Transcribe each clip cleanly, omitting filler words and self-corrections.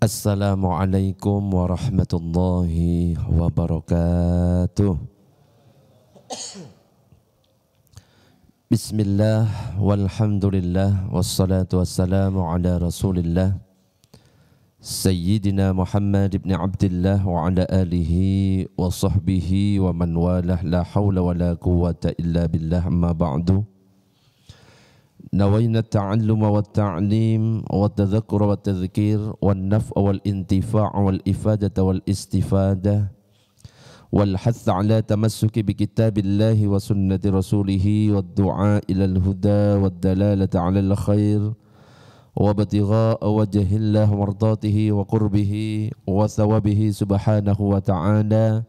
Assalamualaikum warahmatullahi wabarakatuh. Bismillah walhamdulillah wassalatu wassalamu ala rasulillah Sayyidina Muhammad ibn Abdillah wa ala alihi wa sahbihi wa man walah la hawla wa la quwwata illa billah amma ba'du. نوينا التعلم والتعليم والتذكر والتذكير والنفع والانتفاع والإفادة والاستفادة والحث على تمسك بكتاب الله وسنة رسوله والدعاء إلى الهدى والدلالة على الخير وابتغاء وجه الله مرضاته وقربه وثوابه سبحانه وتعالى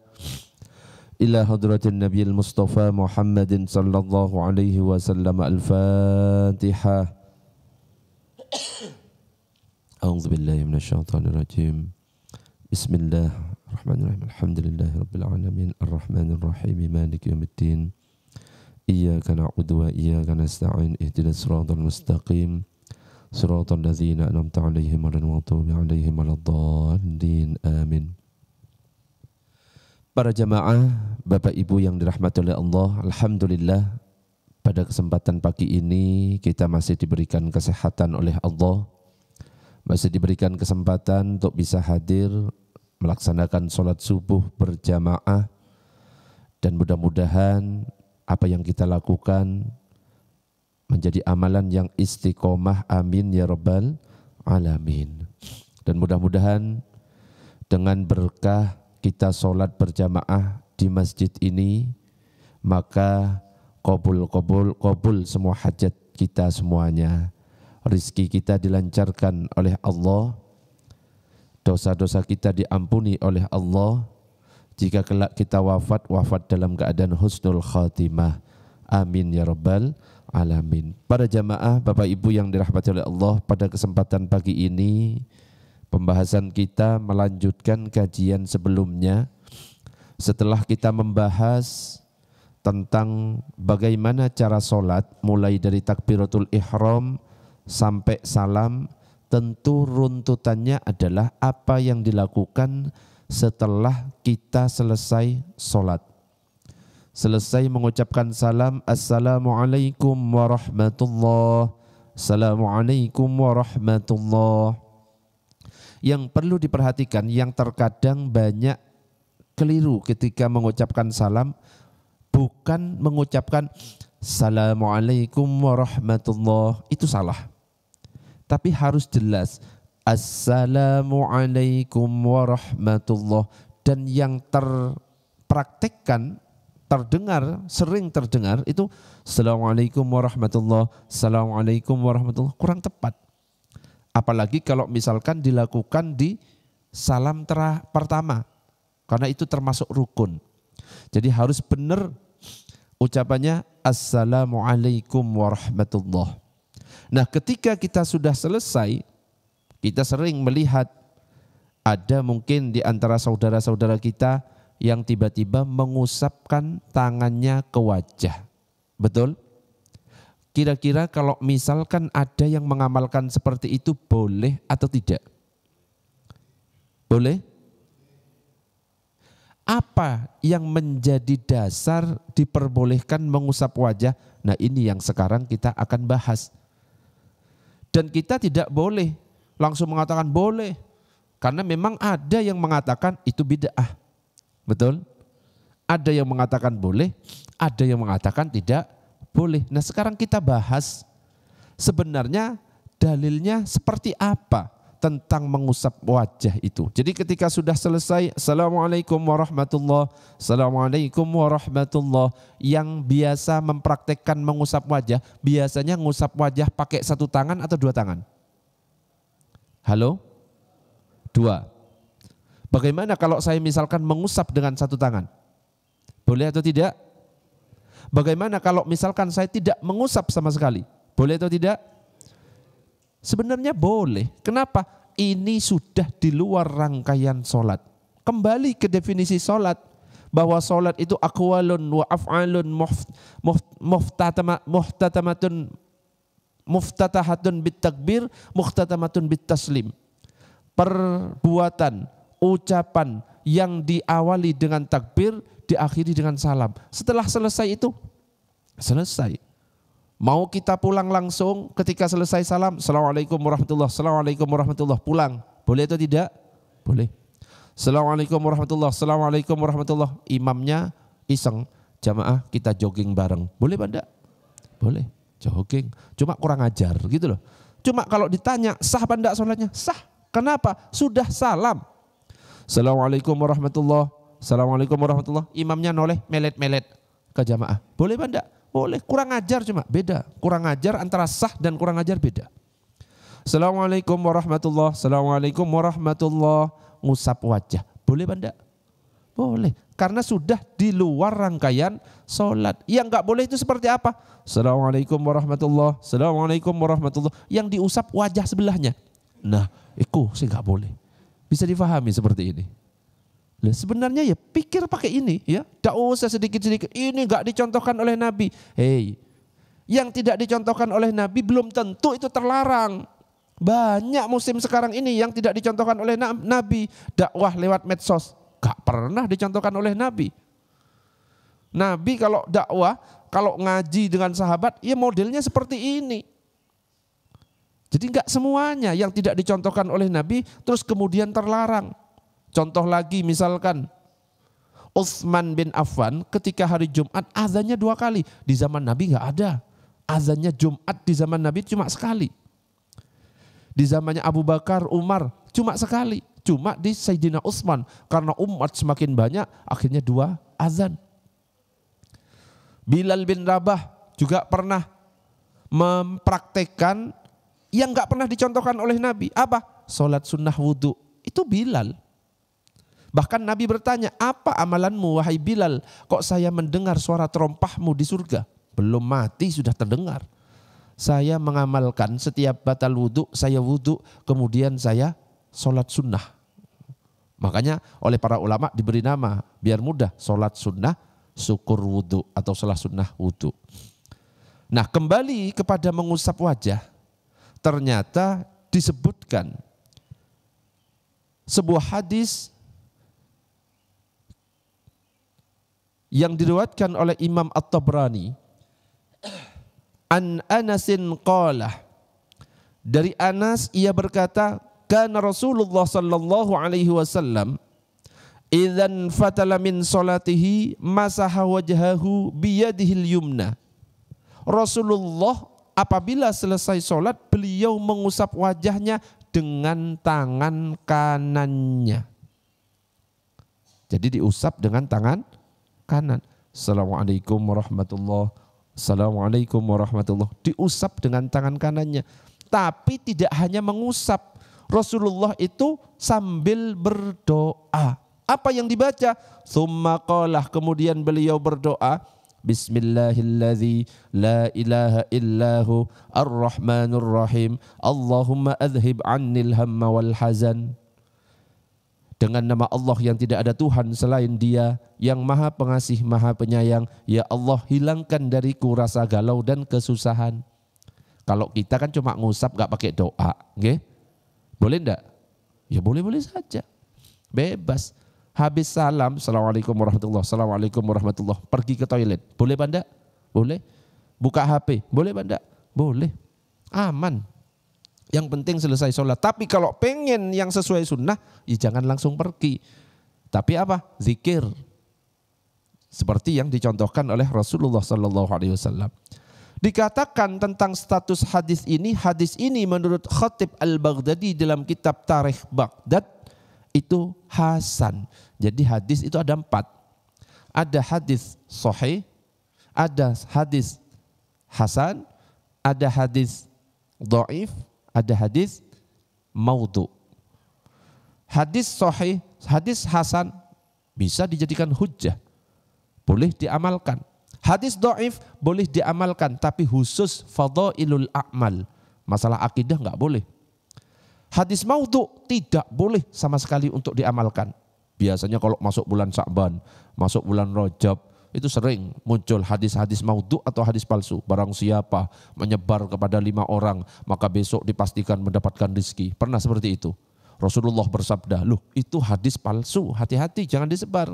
إلى حضرة النبي المصطفى محمد صلى الله عليه وسلم. الفاتحة. أعوذ بالله من الشيطان الرجيم. بسم الله الرحمن الرحيم. الحمد لله رب العالمين الرحمن الرحيم مالك يوم الدين إياك نعبد وإياك نستعين اهدنا الصراط المستقيم صراط الذين أنعمت عليهم غير المغضوب عليهم ولا الضالين آمين. Para jamaah, Bapak Ibu yang dirahmati oleh Allah, alhamdulillah pada kesempatan pagi ini kita masih diberikan kesehatan oleh Allah, masih diberikan kesempatan untuk bisa hadir melaksanakan sholat subuh berjamaah, dan mudah-mudahan apa yang kita lakukan menjadi amalan yang istiqomah, amin ya rabbal alamin. Dan mudah-mudahan dengan berkah kita sholat berjamaah di masjid ini, maka qabul semua hajat kita semuanya. Rizki kita dilancarkan oleh Allah, dosa-dosa kita diampuni oleh Allah. Jika kelak kita wafat dalam keadaan husnul khatimah. Amin ya rabbal alamin. Para jamaah, Bapak Ibu yang dirahmati oleh Allah, pada kesempatan pagi ini pembahasan kita melanjutkan kajian sebelumnya setelah kita membahas tentang bagaimana cara sholat mulai dari takbiratul ihram sampai salam. Tentu runtutannya adalah apa yang dilakukan setelah kita selesai sholat. Selesai mengucapkan salam, Assalamualaikum warahmatullahi wabarakatuh. Assalamualaikum warahmatullahi. Yang perlu diperhatikan, yang terkadang banyak keliru ketika mengucapkan salam, bukan mengucapkan Assalamualaikum warahmatullahi, itu salah. Tapi harus jelas Assalamualaikum warahmatullahi. Dan yang terpraktekkan, terdengar, sering terdengar itu Assalamualaikum warahmatullahi, Assalamualaikum warahmatullahi, kurang tepat. Apalagi kalau misalkan dilakukan di salam pertama, karena itu termasuk rukun. Jadi harus benar ucapannya Assalamualaikum warahmatullahi. Nah, ketika kita sudah selesai, kita sering melihat ada mungkin di antara saudara-saudara kita yang tiba-tiba mengusapkan tangannya ke wajah. Betul? Kira-kira kalau misalkan ada yang mengamalkan seperti itu, boleh atau tidak? Boleh? Apa yang menjadi dasar diperbolehkan mengusap wajah? Nah, ini yang sekarang kita akan bahas. Dan kita tidak boleh langsung mengatakan boleh, karena memang ada yang mengatakan itu bid'ah. Betul? Ada yang mengatakan boleh, ada yang mengatakan tidak boleh. Nah, sekarang kita bahas sebenarnya dalilnya seperti apa tentang mengusap wajah itu. Jadi ketika sudah selesai Assalamualaikum warahmatullahi, Assalamualaikum warahmatullahi, yang biasa mempraktekkan mengusap wajah, biasanya mengusap wajah pakai satu tangan atau dua tangan? Halo? Dua. Bagaimana kalau saya misalkan mengusap dengan satu tangan? Boleh atau tidak? Bagaimana kalau misalkan saya tidak mengusap sama sekali? Boleh atau tidak? Sebenarnya boleh. Kenapa? Ini sudah di luar rangkaian sholat. Kembali ke definisi sholat. Bahwa sholat itu aqwalun wa af'alun muftatahatun bit takbir, muhtatamatun bit taslim. perbuatan, ucapan yang diawali dengan takbir, diakhiri dengan salam. Setelah selesai itu, selesai. Mau kita pulang langsung ketika selesai salam, Assalamualaikum warahmatullah, Assalamualaikum warahmatullah, pulang. Boleh atau tidak? Boleh. Assalamualaikum warahmatullah, Assalamualaikum warahmatullah. Imamnya iseng, jamaah kita jogging bareng. Boleh Pak enggak? Boleh, jogging. Cuma kurang ajar gitu loh. Cuma kalau ditanya sah apa enggak sholatnya? Sah. Kenapa? Sudah salam. Assalamualaikum warahmatullah, Assalamualaikum warahmatullah. Imamnya noleh melet-melet ke jamaah. Boleh Pak enggak? Boleh. Kurang ajar cuma beda. Kurang ajar antara sah dan kurang ajar beda. Assalamualaikum warahmatullah, Assalamualaikum warahmatullah. Ngusap wajah. Boleh Pak enggak? Boleh. Karena sudah di luar rangkaian sholat. Yang enggak boleh itu seperti apa? Assalamualaikum warahmatullah, Assalamualaikum warahmatullah. Yang diusap wajah sebelahnya. Nah, itu sih enggak boleh. Bisa difahami seperti ini. Nah, sebenarnya ya pikir pakai ini ya. Tidak usah sedikit-sedikit. Ini enggak dicontohkan oleh Nabi. Hei, yang tidak dicontohkan oleh Nabi belum tentu itu terlarang. Banyak muslim sekarang ini yang tidak dicontohkan oleh Nabi. Dakwah lewat medsos. Gak pernah dicontohkan oleh Nabi. Nabi kalau dakwah, kalau ngaji dengan sahabat, ya modelnya seperti ini. Jadi enggak semuanya yang tidak dicontohkan oleh Nabi terus kemudian terlarang. Contoh lagi misalkan Utsman bin Affan ketika hari Jumat azannya 2 kali. Di zaman Nabi enggak ada. Azannya Jumat di zaman Nabi cuma sekali. Di zamannya Abu Bakar, Umar cuma sekali. Cuma di Sayyidina Utsman karena umat semakin banyak akhirnya 2 azan. Bilal bin Rabah juga pernah mempraktekkan yang enggak pernah dicontohkan oleh Nabi. Apa? Salat sunnah wudu. Itu Bilal. Bahkan Nabi bertanya, apa amalanmu wahai Bilal? Kok saya mendengar suara terompahmu di surga? Belum mati sudah terdengar. Saya mengamalkan setiap batal wudu, saya wudu, kemudian saya sholat sunnah. Makanya oleh para ulama diberi nama, biar mudah, sholat sunnah, syukur wudu atau sholat sunnah wudu. Nah, kembali kepada mengusap wajah, ternyata disebutkan sebuah hadis yang diriwayatkan oleh Imam At-Tabrani an Anasin qala, dari Anas ia berkata, kana Rasulullah sallallahu alaihi wasallam idzan fatala min salatihi masaha wajhahu biyadihil yumna. Rasulullah apabila selesai salat beliau mengusap wajahnya dengan tangan kanannya. Jadi diusap dengan tangan kanan. Assalamualaikum warahmatullah, Assalamualaikum warahmatullah. Diusap dengan tangan kanannya. Tapi tidak hanya mengusap. Rasulullah itu sambil berdoa. Apa yang dibaca? Tsumma qalah, kemudian beliau berdoa, Bismillahilladzi la ilaha illahu ar-rahmanur rahim. Allahumma adhib annil hamma wal hazan. Dengan nama Allah yang tidak ada Tuhan selain Dia, yang Maha Pengasih, Maha Penyayang. Ya Allah, hilangkan dariku rasa galau dan kesusahan. Kalau kita kan cuma ngusap gak pakai doa, okay? Boleh enggak? Ya boleh-boleh saja. Bebas. Habis salam, Assalamualaikum warahmatullah, Assalamualaikum warahmatullah. Pergi ke toilet. Boleh Pak enggak? Boleh. Buka HP. Boleh Pak enggak? Boleh. Aman. Yang penting selesai sholat. Tapi kalau pengen yang sesuai sunnah, ya jangan langsung pergi. Tapi apa? Zikir. Seperti yang dicontohkan oleh Rasulullah SAW. Dikatakan tentang status hadis ini menurut Khatib Al-Baghdadi dalam kitab Tarikh Baghdad itu hasan. Jadi hadis itu ada 4. Ada hadis sahih, ada hadis hasan, ada hadis dhaif, ada hadis maudhu. Hadis sahih, hadis hasan bisa dijadikan hujjah, boleh diamalkan. Hadis dhaif boleh diamalkan, tapi khusus fadhailul a'mal, masalah akidah enggak boleh. Hadis maudhu tidak boleh sama sekali untuk diamalkan. Biasanya kalau masuk bulan Sya'ban, masuk bulan Rajab, itu sering muncul hadis-hadis maudhu atau hadis palsu. Barang siapa menyebar kepada 5 orang, maka besok dipastikan mendapatkan rezeki. Pernah seperti itu. Rasulullah bersabda, loh itu hadis palsu, hati-hati jangan disebar.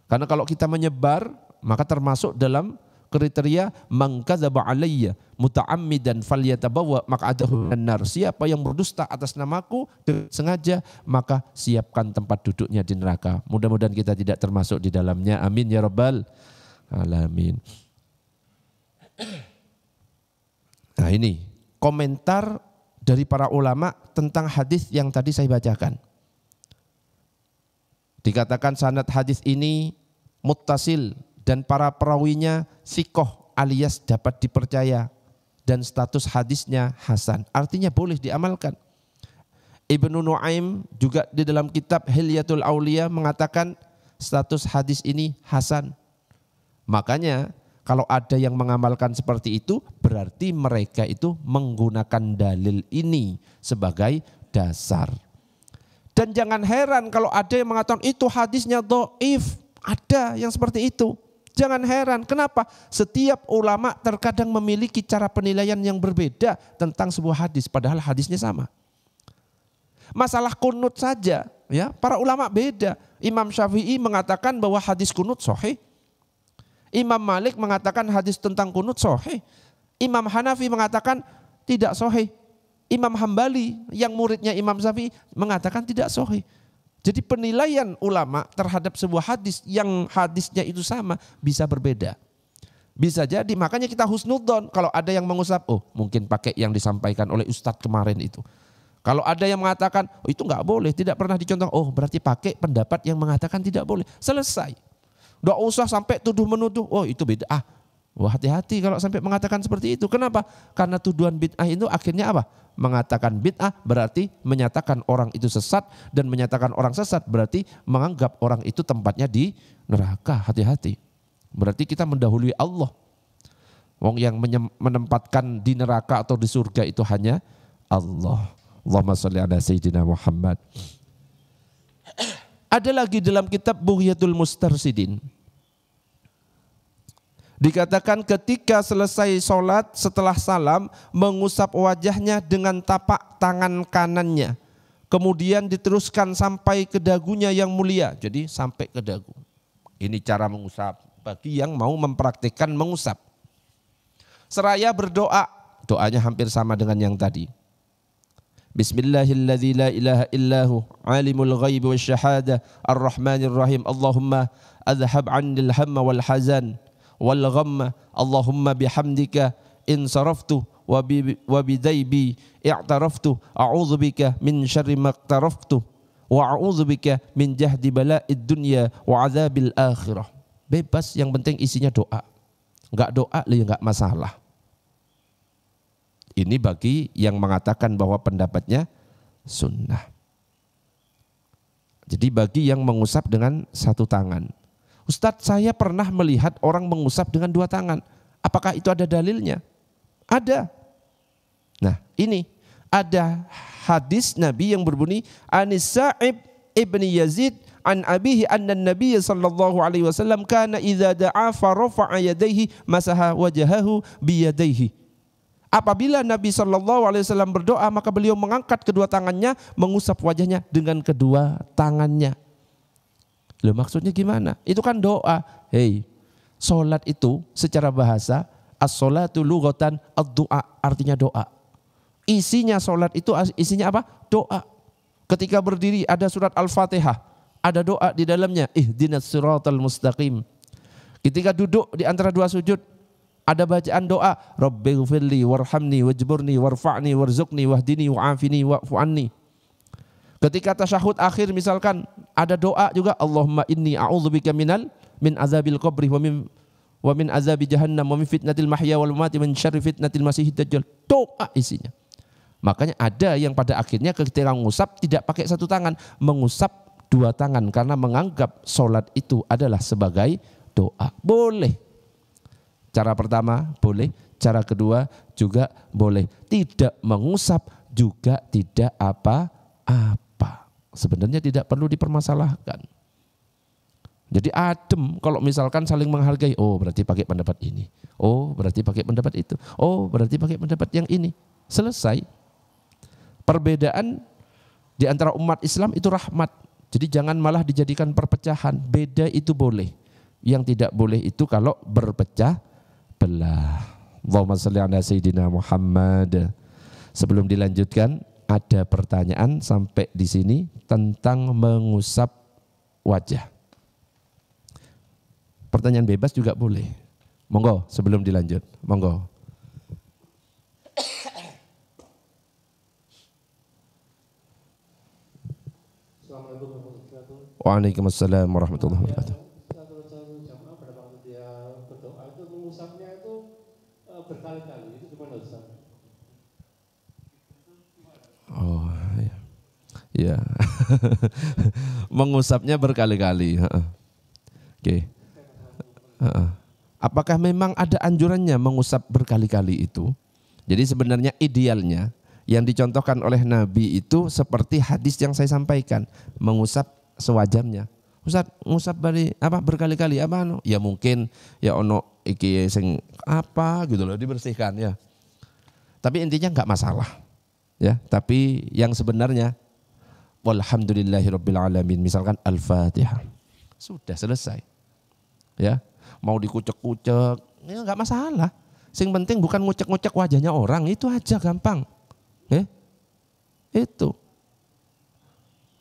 Karena kalau kita menyebar, maka termasuk dalam kriteria man kadzaba alayya muta'ammidan falyatabawa maq'adahu minan nar. Siapa yang berdusta atas namaku dengan sengaja, maka siapkan tempat duduknya di neraka. Mudah-mudahan kita tidak termasuk di dalamnya. Amin ya rabbal alamin. Nah ini komentar dari para ulama tentang hadis yang tadi saya bacakan. Dikatakan sanad hadis ini muttasil dan para perawinya sikoh alias dapat dipercaya dan status hadisnya hasan. Artinya boleh diamalkan. Ibnu Nuaim juga di dalam kitab Hilyatul Auliya mengatakan status hadis ini hasan. Makanya kalau ada yang mengamalkan seperti itu, berarti mereka itu menggunakan dalil ini sebagai dasar. Dan jangan heran kalau ada yang mengatakan itu hadisnya dhaif. Ada yang seperti itu. Jangan heran, kenapa? Setiap ulama terkadang memiliki cara penilaian yang berbeda tentang sebuah hadis, padahal hadisnya sama. Masalah kunut saja, ya, para ulama beda. Imam Syafi'i mengatakan bahwa hadis kunut sahih. Imam Malik mengatakan hadis tentang kunut sahih. Imam Hanafi mengatakan tidak sahih. Imam Hambali yang muridnya Imam Syafi'i mengatakan tidak sahih. Jadi penilaian ulama terhadap sebuah hadis yang hadisnya itu sama bisa berbeda. Bisa jadi, makanya kita husnudzon. Kalau ada yang mengusap, oh mungkin pakai yang disampaikan oleh Ustadz kemarin itu. Kalau ada yang mengatakan, oh itu nggak boleh, tidak pernah dicontoh, oh berarti pakai pendapat yang mengatakan tidak boleh. Selesai. Nggak usah sampai tuduh menuduh, oh itu bid'ah. Wah hati-hati kalau sampai mengatakan seperti itu. Kenapa? Karena tuduhan bid'ah itu akhirnya apa? Mengatakan bid'ah berarti menyatakan orang itu sesat, dan menyatakan orang sesat berarti menganggap orang itu tempatnya di neraka. Hati-hati. Berarti kita mendahului Allah. Wong yang menempatkan di neraka atau di surga itu hanya Allah. Allahumma sholli ala sayyidina Muhammad. Ada lagi dalam kitab Bughyatul Mustarsidin. Dikatakan ketika selesai sholat setelah salam mengusap wajahnya dengan tapak tangan kanannya. Kemudian diteruskan sampai ke dagunya yang mulia. Jadi sampai ke dagu. Ini cara mengusap bagi yang mau mempraktikkan mengusap. Seraya berdoa. Doanya hampir sama dengan yang tadi. Bismillahilladzi la ilaha illahu alimul ghaibi wasyahada ar-rahmanir rahim. Allahumma adhhab 'annil hamma wal hazan wal ghamma. Allahumma bihamdika in saraftu wa bidaybi i'taraftu. A'udzubika min syarri ma iqtaraftu wa a'udzubika min jahdi bala'id dunya wa 'adzabil akhirah. Bebas, yang penting isinya doa. Enggak doa ya enggak masalah. Ini bagi yang mengatakan bahwa pendapatnya sunnah. Jadi bagi yang mengusap dengan satu tangan. Ustadz, saya pernah melihat orang mengusap dengan dua tangan. Apakah itu ada dalilnya? Ada. Nah ini ada hadis Nabi yang berbunyi Anis Sa'ib ibni Yazid an abihi anna Nabi sallallahu alaihi wasallam kana idza da'a fa rafa'a yadayhi masaha wajahahu biyadayhi. Apabila Nabi sallallahu alaihi wasallam berdoa, maka beliau mengangkat kedua tangannya, mengusap wajahnya dengan kedua tangannya. Loh, maksudnya gimana? Itu kan doa. Hei, solat itu secara bahasa as-solatu lughatan ad-du'a, artinya doa. Isinya solat itu isinya apa? Doa. Ketika berdiri ada surat Al-Fatihah, ada doa di dalamnya, ihdinas siratal mustaqim. Ketika duduk di antara dua sujud, ada bacaan doa, Rabbighfirli warhamni wajburni warfa'ni warzuqni wahdini wa'afini wa'fu anni. Ketika tasyahud akhir misalkan ada doa juga, Allahumma inni a'udzubika min azabil qabri wa min azabi jahannam wa min fitnatil mahya wal mamati min syarri fitnatil masiihid dajjal. Doa isinya. Makanya ada yang pada akhirnya ketika mengusap tidak pakai satu tangan, mengusap dua tangan karena menganggap solat itu adalah sebagai doa. Boleh. Cara pertama boleh, cara kedua juga boleh. Tidak mengusap juga tidak apa-apa. Sebenarnya tidak perlu dipermasalahkan. Jadi adem kalau misalkan saling menghargai. Oh berarti pakai pendapat ini. Oh berarti pakai pendapat itu. Oh berarti pakai pendapat yang ini. Selesai. Perbedaan Di antara umat Islam itu rahmat. Jadi jangan malah dijadikan perpecahan. Beda itu boleh. Yang tidak boleh itu kalau berpecah belah. Allahumma shalli ala sayyidina Muhammad. Sebelum dilanjutkan, ada pertanyaan sampai di sini tentang mengusap wajah. Pertanyaan bebas juga boleh. Monggo sebelum dilanjut. Monggo. Waalaikumsalam warahmatullahi wabarakatuh. Oh ya, ya. Mengusapnya berkali-kali. Oke. Apakah memang ada anjurannya mengusap berkali-kali itu? Jadi sebenarnya idealnya yang dicontohkan oleh Nabi itu seperti hadis yang saya sampaikan, mengusap sewajarnya. Ustaz, ngusap berkali-kali apa no? Ya mungkin ya ono iki sing apa gitu loh dibersihkan ya. Tapi intinya enggak masalah. Ya, tapi yang sebenarnya walhamdulillahirabbil alamin, misalkan Al-Fatihah. Sudah selesai. Ya, mau dikucek-kucek, ya enggak masalah. Sing penting bukan ngucek-ngucek wajahnya orang, itu aja gampang. Itu.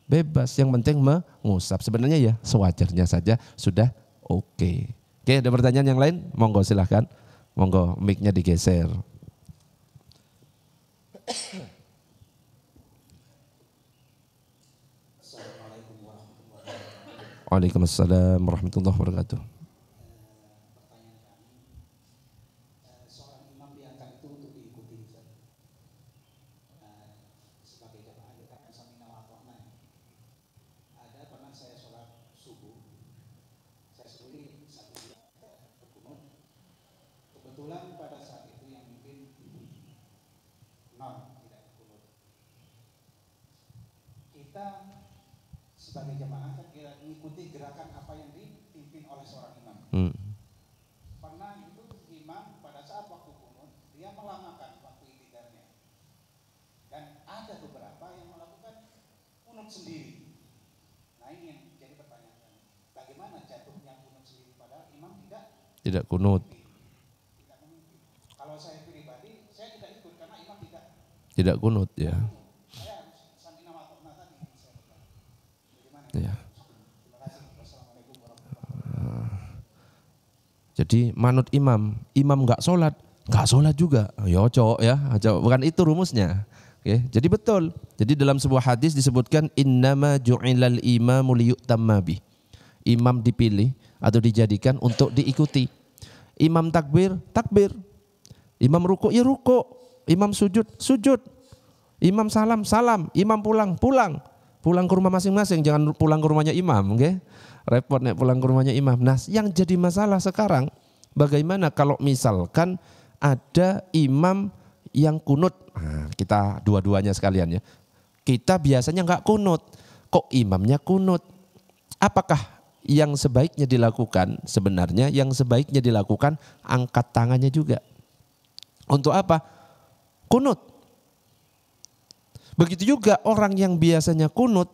Bebas, yang penting mengusap. Sebenarnya ya sewajarnya saja sudah oke. Oke, ada pertanyaan yang lain? Monggo silahkan. Monggo mic-nya digeser. Waalaikumsalam warahmatullahi wabarakatuh. Sebagai jamaah kan mengikuti gerakan apa yang dipimpin oleh seorang imam. Pernah itu imam pada saat waktu kunut dia melamakan waktu iktidarnya. Dan ada beberapa yang melakukan kunut sendiri. Nah ini yang jadi pertanyaan. Bagaimana jatuhnya kunut sendiri padahal imam tidak kunut. Tidak memimpin. Kalau saya pribadi saya tidak ikut karena imam tidak kunut ya. Ya. Jadi manut imam nggak sholat juga, ya cowok ya, bukan itu rumusnya. Oke, jadi betul. Jadi dalam sebuah hadis disebutkan innama ju'ilal imamu liyu'tamma bih. Imam dipilih atau dijadikan untuk diikuti. Imam takbir, imam ruku, ya ruku, imam sujud, imam salam, imam pulang ke rumah masing-masing, jangan pulang ke rumahnya imam, okay? Repot nih pulang ke rumahnya imam. Nah, yang jadi masalah sekarang, bagaimana kalau misalkan ada imam yang kunut, nah, kita dua-duanya sekalian ya, kita biasanya nggak kunut, kok imamnya kunut? Apakah yang sebaiknya dilakukan? Sebenarnya yang sebaiknya dilakukan angkat tangannya juga. Untuk apa? Kunut. Begitu juga orang yang biasanya kunut,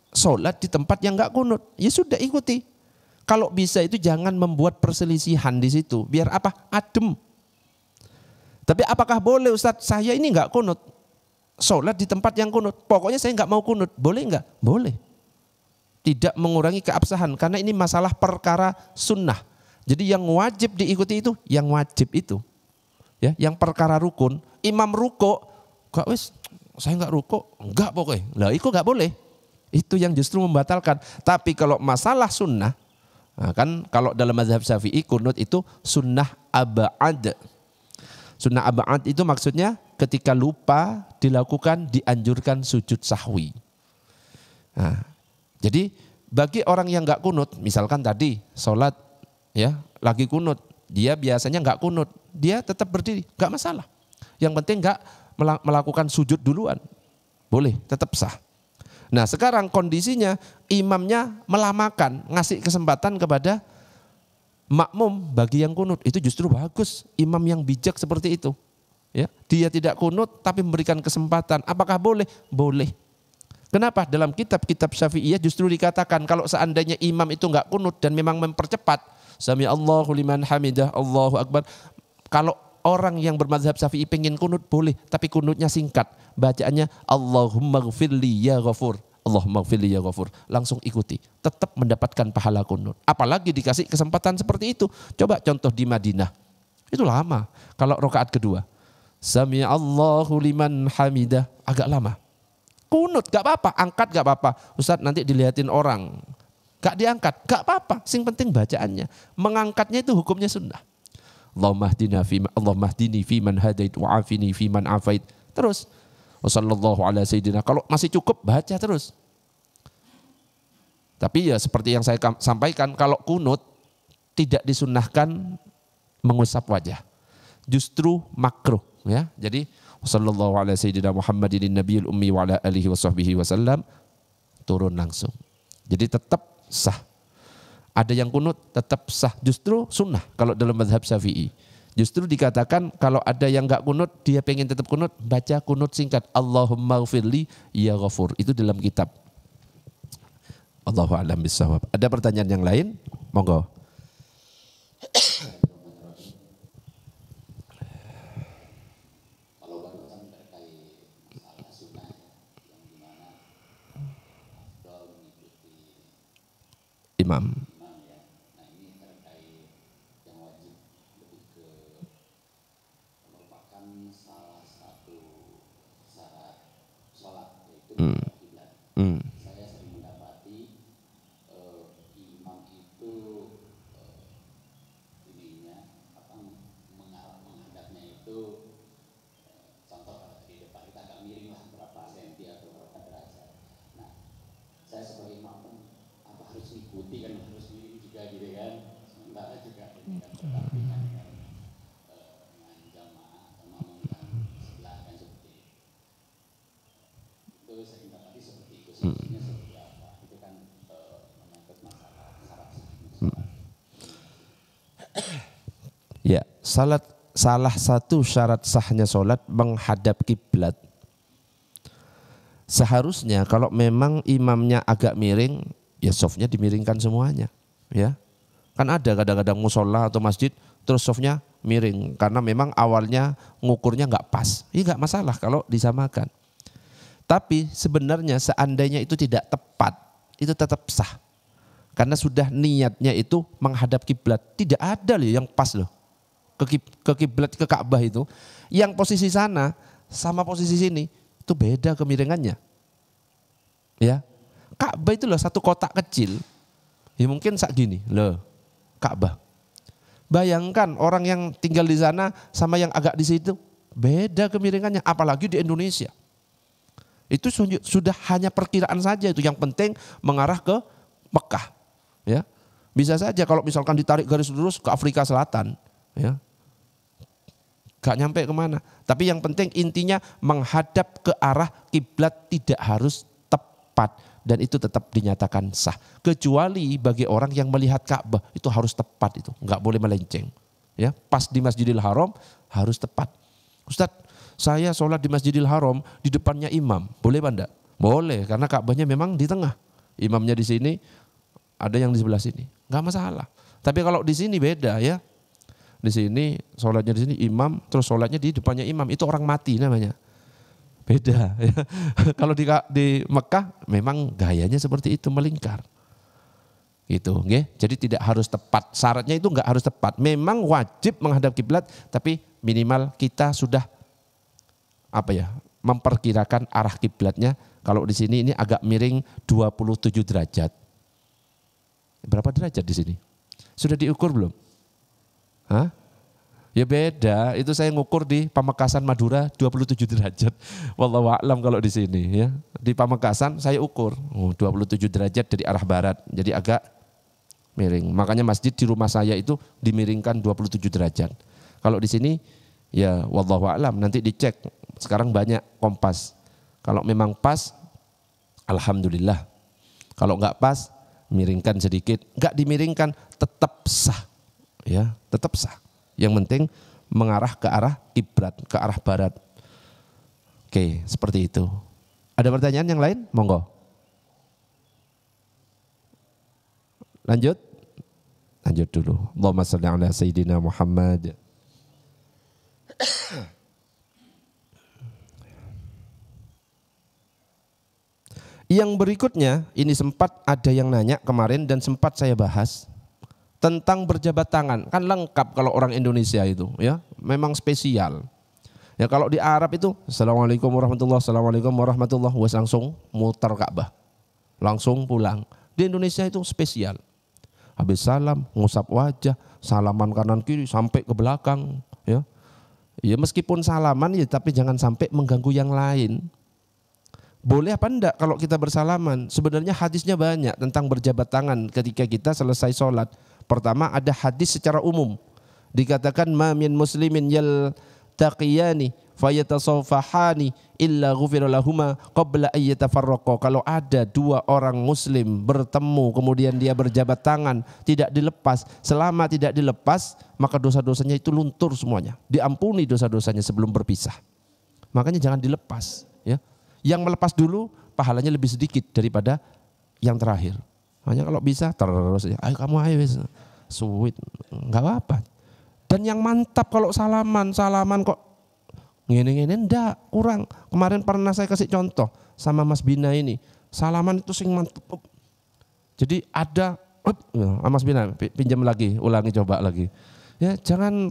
sholat di tempat yang enggak kunut, ya sudah ikuti. Kalau bisa itu jangan membuat perselisihan di situ, biar apa? Adem. Tapi apakah boleh Ustadz, saya ini enggak kunut, sholat di tempat yang kunut, pokoknya saya enggak mau kunut, boleh enggak? Boleh. Tidak mengurangi keabsahan, karena ini masalah perkara sunnah. Jadi yang wajib diikuti itu, yang wajib itu. Ya, yang perkara rukun, imam ruko, kok wis saya enggak ruko, enggak pokoknya. Lah itu enggak boleh. Itu yang justru membatalkan. Tapi kalau masalah sunnah, nah kan kalau dalam mazhab Syafi'i kunut itu sunnah ab'ad. Sunnah ab'ad itu maksudnya ketika lupa dilakukan dianjurkan sujud sahwi. Nah, jadi bagi orang yang enggak kunut, misalkan tadi sholat ya lagi kunut, dia biasanya enggak kunut, dia tetap berdiri, enggak masalah. Yang penting enggak melakukan sujud duluan, boleh, tetap sah. Nah sekarang kondisinya imamnya melamakan, ngasih kesempatan kepada makmum bagi yang kunut, itu justru bagus. Imam yang bijak seperti itu, ya, dia tidak kunut tapi memberikan kesempatan. Apakah boleh? Boleh. Kenapa? Dalam kitab-kitab Syafi'iyah justru dikatakan kalau seandainya imam itu enggak kunut dan memang mempercepat, Sami Allahu liman hamidah, Allahu Akbar. Kalau orang yang bermadzhab Syafi'i pengen kunut boleh, tapi kunutnya singkat. Bacaannya Allahumma gfirli ya ghafur. Allahumma gfirli ya ghafur. Langsung ikuti. Tetap mendapatkan pahala kunut. Apalagi dikasih kesempatan seperti itu. Coba contoh di Madinah. Itu lama. Kalau rakaat kedua. Sami Allahu liman hamidah. Agak lama. Kunut gak apa-apa. Angkat gak apa-apa. Ustaz nanti dilihatin orang. Gak diangkat. Gak apa-apa. Sing penting bacaannya. Mengangkatnya itu hukumnya sunnah. Allahumma hdini fi man hadait wa afini fi man afait. Terus wassallallahu ala sayyidina. Kalau masih cukup baca terus. Tapi ya seperti yang saya sampaikan, kalau kunut tidak disunnahkan mengusap wajah. Justru makruh ya. Jadi wassallallahu ala sayyidina Muhammadin nabiyil ummi wa ala alihi washabbihi wasallam, turun langsung. Jadi tetap sah. Ada yang kunut tetap sah, justru sunnah kalau dalam mazhab Syafi'i. Justru dikatakan kalau ada yang enggak kunut, dia pengen tetap kunut, baca kunut singkat. Allahumma gfirli ya ghafur. Itu dalam kitab. Allahu a'lam bishawab. Ada pertanyaan yang lain? Monggo. Imam. Saya sering mendapati imam itu menghadapnya itu contoh di depan kita agak miring lah berapa senti atau berapa derajat. Nah, saya sebagai imam apa harus ikuti kan, harus miring juga gitu kan. Sementara juga ini kan berdampingan dengan jamaah atau makmum yang sebelah kan seperti itu. Saya mendapati seperti itu. Sebenarnya seperti apa? Itu kan menyangkut masalah syarat sholat. Ya, salah satu syarat sahnya sholat menghadap kiblat. Seharusnya kalau memang imamnya agak miring, ya softnya dimiringkan semuanya. Ya, kan ada kadang-kadang musola atau masjid terus softnya miring karena memang awalnya ngukurnya nggak pas. Ini nggak masalah kalau disamakan. Tapi sebenarnya seandainya itu tidak tepat, itu tetap sah. Karena sudah niatnya itu menghadap kiblat. Tidak ada loh yang pas loh. Ke kiblat, ke Ka'bah itu. Yang posisi sana sama posisi sini itu beda kemiringannya. Ya. Ka'bah itu loh satu kotak kecil. Ya mungkin sak gini loh Ka'bah. Bayangkan orang yang tinggal di sana sama yang agak di situ beda kemiringannya, apalagi di Indonesia. Itu sudah hanya perkiraan saja itu, yang penting mengarah ke Mekah. Ya. Bisa saja kalau misalkan ditarik garis lurus ke Afrika Selatan, ya. Gak nyampe kemana. Tapi yang penting intinya menghadap ke arah kiblat, tidak harus tepat dan itu tetap dinyatakan sah. Kecuali bagi orang yang melihat Ka'bah itu harus tepat itu, nggak boleh melenceng. Ya, pas di Masjidil Haram harus tepat. Ustadz, saya sholat di Masjidil Haram di depannya imam, boleh apa enggak? Boleh, karena Ka'bahnya memang di tengah. Imamnya di sini, ada yang di sebelah sini, nggak masalah. Tapi kalau di sini beda ya. Di sini sholatnya di sini imam, terus sholatnya di depannya imam, itu orang mati namanya. Beda ya. Kalau di Mekah memang gayanya seperti itu, melingkar. Gitu, okay? Jadi tidak harus tepat. Syaratnya itu enggak harus tepat. Memang wajib menghadap kiblat, tapi minimal kita sudah memperkirakan arah kiblatnya. Kalau di sini ini agak miring 27 derajat. Berapa derajat di sini? Sudah diukur belum? Hah? Ya beda, itu saya ngukur di Pamekasan Madura 27 derajat. Wallahu a'lam kalau di sini ya. Di Pamekasan saya ukur 27 derajat dari arah barat. Jadi agak miring. Makanya masjid di rumah saya itu dimiringkan 27 derajat. Kalau di sini ya wallahu a'lam, nanti dicek. Sekarang banyak kompas. Kalau memang pas, alhamdulillah. Kalau enggak pas, miringkan sedikit. Enggak dimiringkan, tetap sah. Ya, tetap sah. Yang penting mengarah ke arah kiblat, ke arah barat. Oke, seperti itu. Ada pertanyaan yang lain? Monggo. Lanjut. Lanjut dulu. Allahumma shalli ala sayyidina Muhammad. Yang berikutnya, ini sempat ada yang nanya kemarin dan sempat saya bahas tentang berjabat tangan. Kan lengkap kalau orang Indonesia itu, ya, memang spesial. Ya kalau di Arab itu, Assalamualaikum warahmatullahi wabarakatuh, Assalamualaikum warahmatullahi wabarakatuh, langsung muter Ka'bah, langsung pulang. Di Indonesia itu spesial. Habis salam, ngusap wajah, salaman kanan kiri sampai ke belakang, ya. Ya meskipun salaman ya, tapi jangan sampai mengganggu yang lain. Boleh apa enggak kalau kita bersalaman? Sebenarnya hadisnya banyak tentang berjabat tangan ketika kita selesai sholat. Pertama ada hadis secara umum. Dikatakan ma min muslimin yaltaqiyani fayatasawfahani illa ghufira lahuma qabla an yatafarraqa. Kalau ada dua orang muslim bertemu kemudian dia berjabat tangan tidak dilepas, selama tidak dilepas maka dosa-dosanya itu luntur semuanya. Diampuni dosa-dosanya sebelum berpisah. Makanya jangan dilepas, ya. Yang melepas dulu pahalanya lebih sedikit daripada yang terakhir. Hanya kalau bisa terus, ayo kamu ayo, sweet, nggak apa-apa. Dan yang mantap kalau salaman kok ngene-ngene enggak, kurang. Kemarin pernah saya kasih contoh sama Mas Bina ini, salaman itu sing mantap. Jadi ada, Mas Bina pinjam lagi, ulangi coba lagi. Ya jangan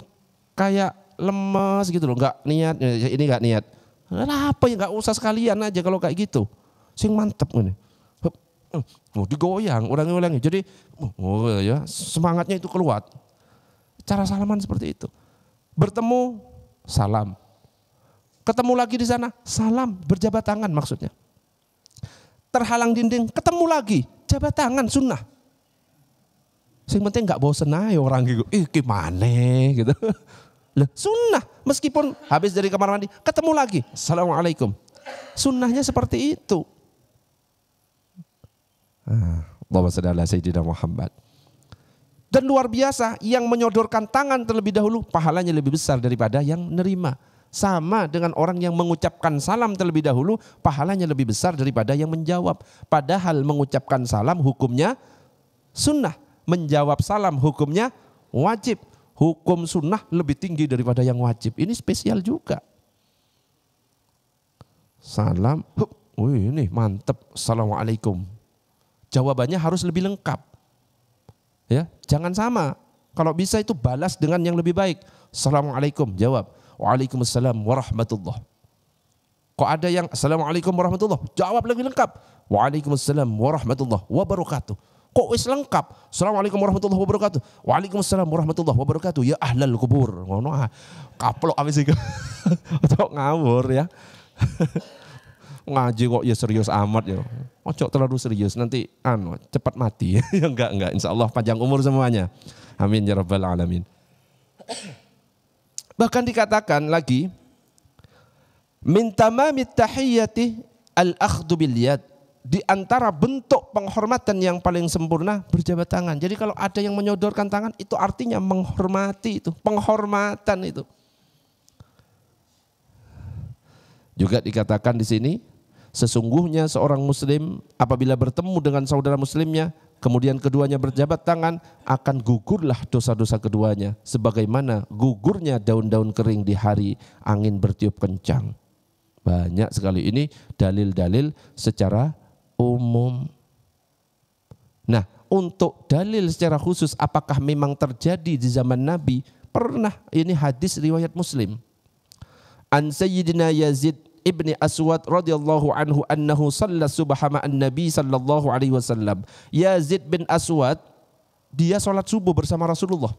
kayak lemes gitu loh, nggak niat, ini nggak niat. Apa ya, nggak usah sekalian aja kalau kayak gitu. Sing mantep ini. Digoyang, ulangi. Jadi ya semangatnya itu keluar. Cara salaman seperti itu. Bertemu salam. Ketemu lagi di sana salam, berjabat tangan maksudnya. Terhalang dinding, ketemu lagi, jabat tangan sunnah. Sing penting nggak bosen aja orang gitu. Gimana gitu. Loh, sunnah, meskipun habis dari kamar mandi, ketemu lagi, Assalamualaikum. Sunnahnya seperti itu. Allahumma shalli ala sayyidina Muhammad. Dan luar biasa, yang menyodorkan tangan terlebih dahulu, pahalanya lebih besar daripada yang nerima. Sama dengan orang yang mengucapkan salam terlebih dahulu, pahalanya lebih besar daripada yang menjawab. Padahal mengucapkan salam hukumnya sunnah, menjawab salam hukumnya wajib. Hukum sunnah lebih tinggi daripada yang wajib. Ini spesial juga. Salam, ini mantep, Assalamualaikum. Jawabannya harus lebih lengkap. Ya, jangan sama. Kalau bisa itu balas dengan yang lebih baik. Assalamualaikum, jawab. Waalaikumsalam warahmatullah. Kok ada yang Assalamualaikum warahmatullah, jawab lebih lengkap. Waalaikumsalam warahmatullah wabarakatuh. Kok wis lengkap? Assalamualaikum warahmatullahi wabarakatuh. Waalaikumsalam warahmatullahi wabarakatuh. Ya ahlal kubur. Ngono kaplok abis itu. Tok ngawur ya. Ngaji kok ya serius amat ya. Ojo terlalu serius nanti cepat mati. Ya enggak. Insyaallah panjang umur semuanya. Amin ya rabbal alamin. Bahkan dikatakan lagi min tamamit tahiyyati al-akhdhu bil yad. Di antara bentuk penghormatan yang paling sempurna berjabat tangan. Jadi kalau ada yang menyodorkan tangan itu artinya menghormati itu, penghormatan itu. Juga dikatakan di sini, sesungguhnya seorang muslim apabila bertemu dengan saudara muslimnya, kemudian keduanya berjabat tangan, akan gugurlah dosa-dosa keduanya sebagaimana gugurnya daun-daun kering di hari angin bertiup kencang. Banyak sekali ini dalil-dalil secara umum. Nah, untuk dalil secara khusus apakah memang terjadi di zaman Nabi? Pernah, ini hadis riwayat Muslim. An Sayyidina Yazid ibni Aswad radhiyallahu anhu annahu shalla subha ma'an Nabi sallallahu alaihi wasallam. Yazid bin Aswad dia salat subuh bersama Rasulullah.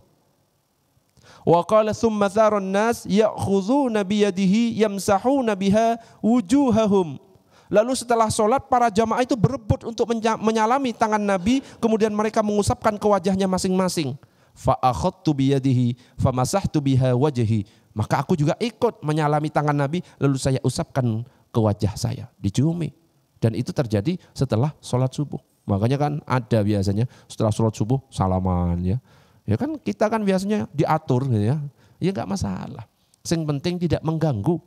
Wa qala thumma thara an-nas ya'khudhuna bi yadihi yamsahuna biha wujuhahum. Lalu setelah sholat para jamaah itu berebut untuk menyalami tangan Nabi, kemudian mereka mengusapkan ke wajahnya masing-masing. Fa akhadtu bi yadihi famasahtu biha wajhi. Maka aku juga ikut menyalami tangan Nabi, lalu saya usapkan ke wajah saya, diciumi. Dan itu terjadi setelah sholat subuh. Makanya kan ada biasanya setelah sholat subuh salaman ya. Ya kan kita kan biasanya diatur ya. Ya enggak masalah. Yang penting tidak mengganggu.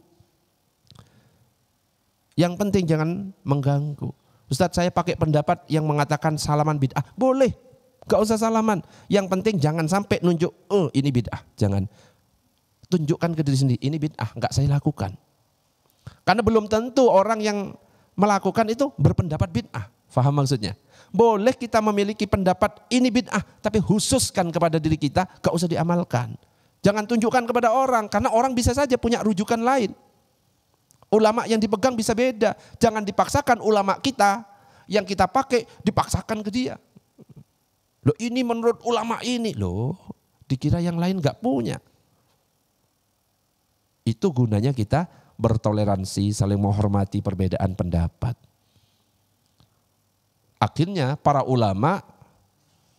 Yang penting jangan mengganggu. Ustadz, saya pakai pendapat yang mengatakan salaman bid'ah. Boleh, gak usah salaman. Yang penting jangan sampai nunjuk, ini bid'ah. Jangan. Tunjukkan ke diri sendiri, ini bid'ah, gak saya lakukan. Karena belum tentu orang yang melakukan itu berpendapat bid'ah. Faham maksudnya? Boleh kita memiliki pendapat ini bid'ah, tapi khususkan kepada diri kita, gak usah diamalkan. Jangan tunjukkan kepada orang, karena orang bisa saja punya rujukan lain. Ulama yang dipegang bisa beda. Jangan dipaksakan ulama kita yang kita pakai dipaksakan ke dia. Loh, ini menurut ulama ini. Loh, dikira yang lain gak punya. Itu gunanya kita bertoleransi, saling menghormati perbedaan pendapat. Akhirnya para ulama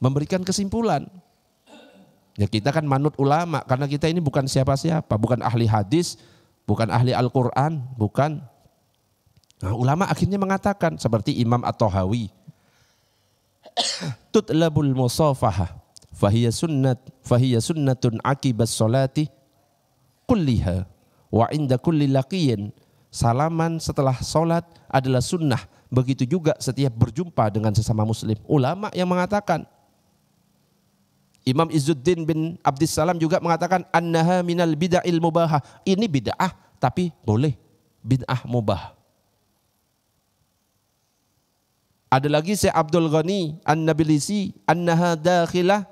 memberikan kesimpulan. Ya, kita kan manut ulama karena kita ini bukan siapa-siapa, bukan ahli hadis, bukan ahli Al-Quran, bukan. Nah, ulama akhirnya mengatakan seperti Imam At-Tahawi. Tutlabul musafahah fahiya sunnatun akibas salati kulliha wa inda kulli laqiyin. Salaman setelah salat adalah sunnah. Begitu juga setiap berjumpa dengan sesama muslim. Ulama yang mengatakan. Imam Izzuddin bin Abdissalam juga mengatakan annaha minal bid'il mubahah. Ini bid'ah tapi boleh, bid'ah mubah. Ada lagi Syekh Abdul Ghani An-Nabilisi annaha dakhilah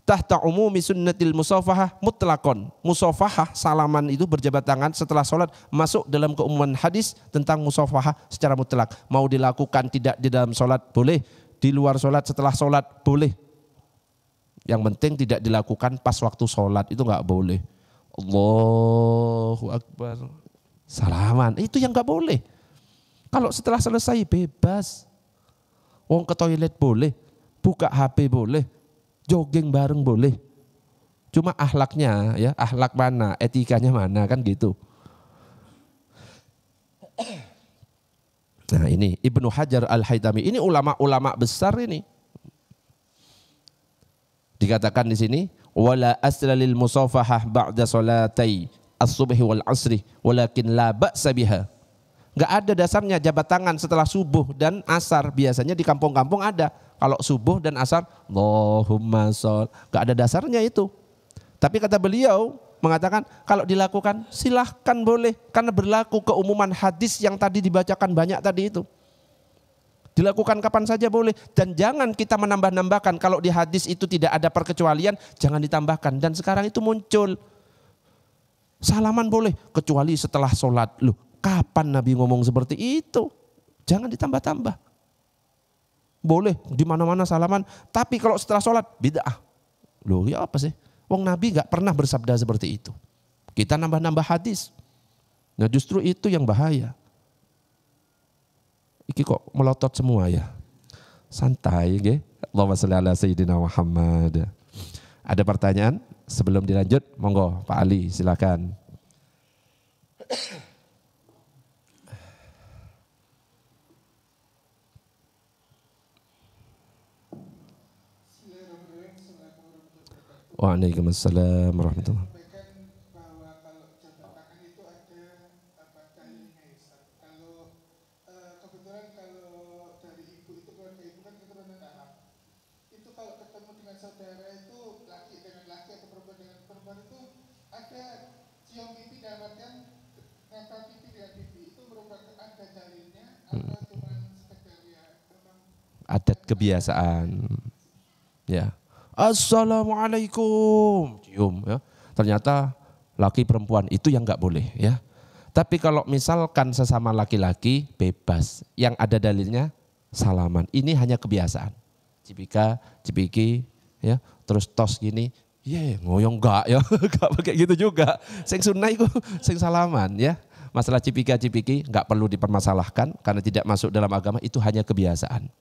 tahta umumi sunnatil musafahah mutlaqan. Musafahah, salaman itu berjabat tangan setelah sholat masuk dalam keumuman hadis tentang musafahah secara mutlak. Mau dilakukan tidak di dalam sholat boleh, di luar sholat setelah sholat boleh. Yang penting tidak dilakukan pas waktu sholat, itu nggak boleh. Allahu Akbar. Salaman, itu yang nggak boleh. Kalau setelah selesai bebas. Wong ke toilet boleh, buka HP boleh, jogging bareng boleh. Cuma akhlaknya ya, akhlak mana, etikanya mana kan gitu. Nah ini Ibnu Hajar Al-Haytami, ini ulama-ulama besar ini. Dikatakan di sini wala asla lil musafahah ba'da salatai as-subhi wal asri walakin la ba'sa biha. Enggak ada dasarnya jabat tangan setelah subuh dan asar. Biasanya di kampung-kampung ada. Kalau subuh dan asar Allahumma shol. Enggak ada dasarnya itu. Tapi kata beliau mengatakan kalau dilakukan silahkan boleh karena berlaku keumuman hadis yang tadi dibacakan banyak tadi itu. Dilakukan kapan saja boleh. Dan jangan kita menambah-nambahkan. Kalau di hadis itu tidak ada perkecualian, jangan ditambahkan. Dan sekarang itu muncul. Salaman boleh, kecuali setelah sholat. Loh, kapan Nabi ngomong seperti itu? Jangan ditambah-tambah. Boleh, di mana-mana salaman. Tapi kalau setelah sholat, bid'ah. Loh, ya apa sih? Wong Nabi gak pernah bersabda seperti itu. Kita nambah-nambah hadis. Nah justru itu yang bahaya. Iki kok melotot semua ya. Santai nggih. Allahumma shalli ala sayyidina Muhammad. Ada pertanyaan sebelum dilanjut? Monggo Pak Ali silakan. Waalaikumsalam warahmatullahi wabarakatuh. Adat kebiasaan. Ya. Assalamualaikum. Cium ya. Ternyata laki perempuan itu yang enggak boleh ya. Tapi kalau misalkan sesama laki-laki bebas. Yang ada dalilnya salaman. Ini hanya kebiasaan. Cipika, cipiki ya. Terus tos gini. Ngoyong enggak ya. Enggak pakai gitu juga. Sing sunnah itu sing salaman ya. Masalah cipika-cipiki enggak perlu dipermasalahkan karena tidak masuk dalam agama, itu hanya kebiasaan.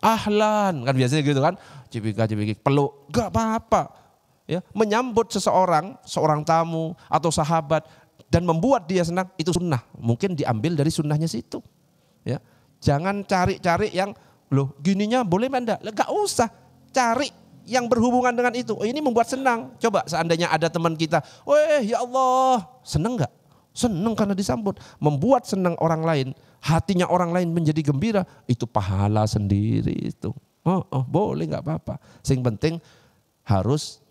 Ahlan kan biasanya gitu kan, cipika-cipiki peluk, gak apa-apa ya. Menyambut seorang tamu atau sahabat dan membuat dia senang, itu sunnah. Mungkin diambil dari sunnahnya situ ya. Jangan cari-cari yang loh gininya boleh enggak, gak usah cari yang berhubungan dengan itu. Ini membuat senang. Coba seandainya ada teman kita, weh ya Allah, senang gak? Senang karena disambut. Membuat senang orang lain hatinya orang lain menjadi gembira, itu pahala sendiri itu. Boleh nggak apa-apa. Yang penting harus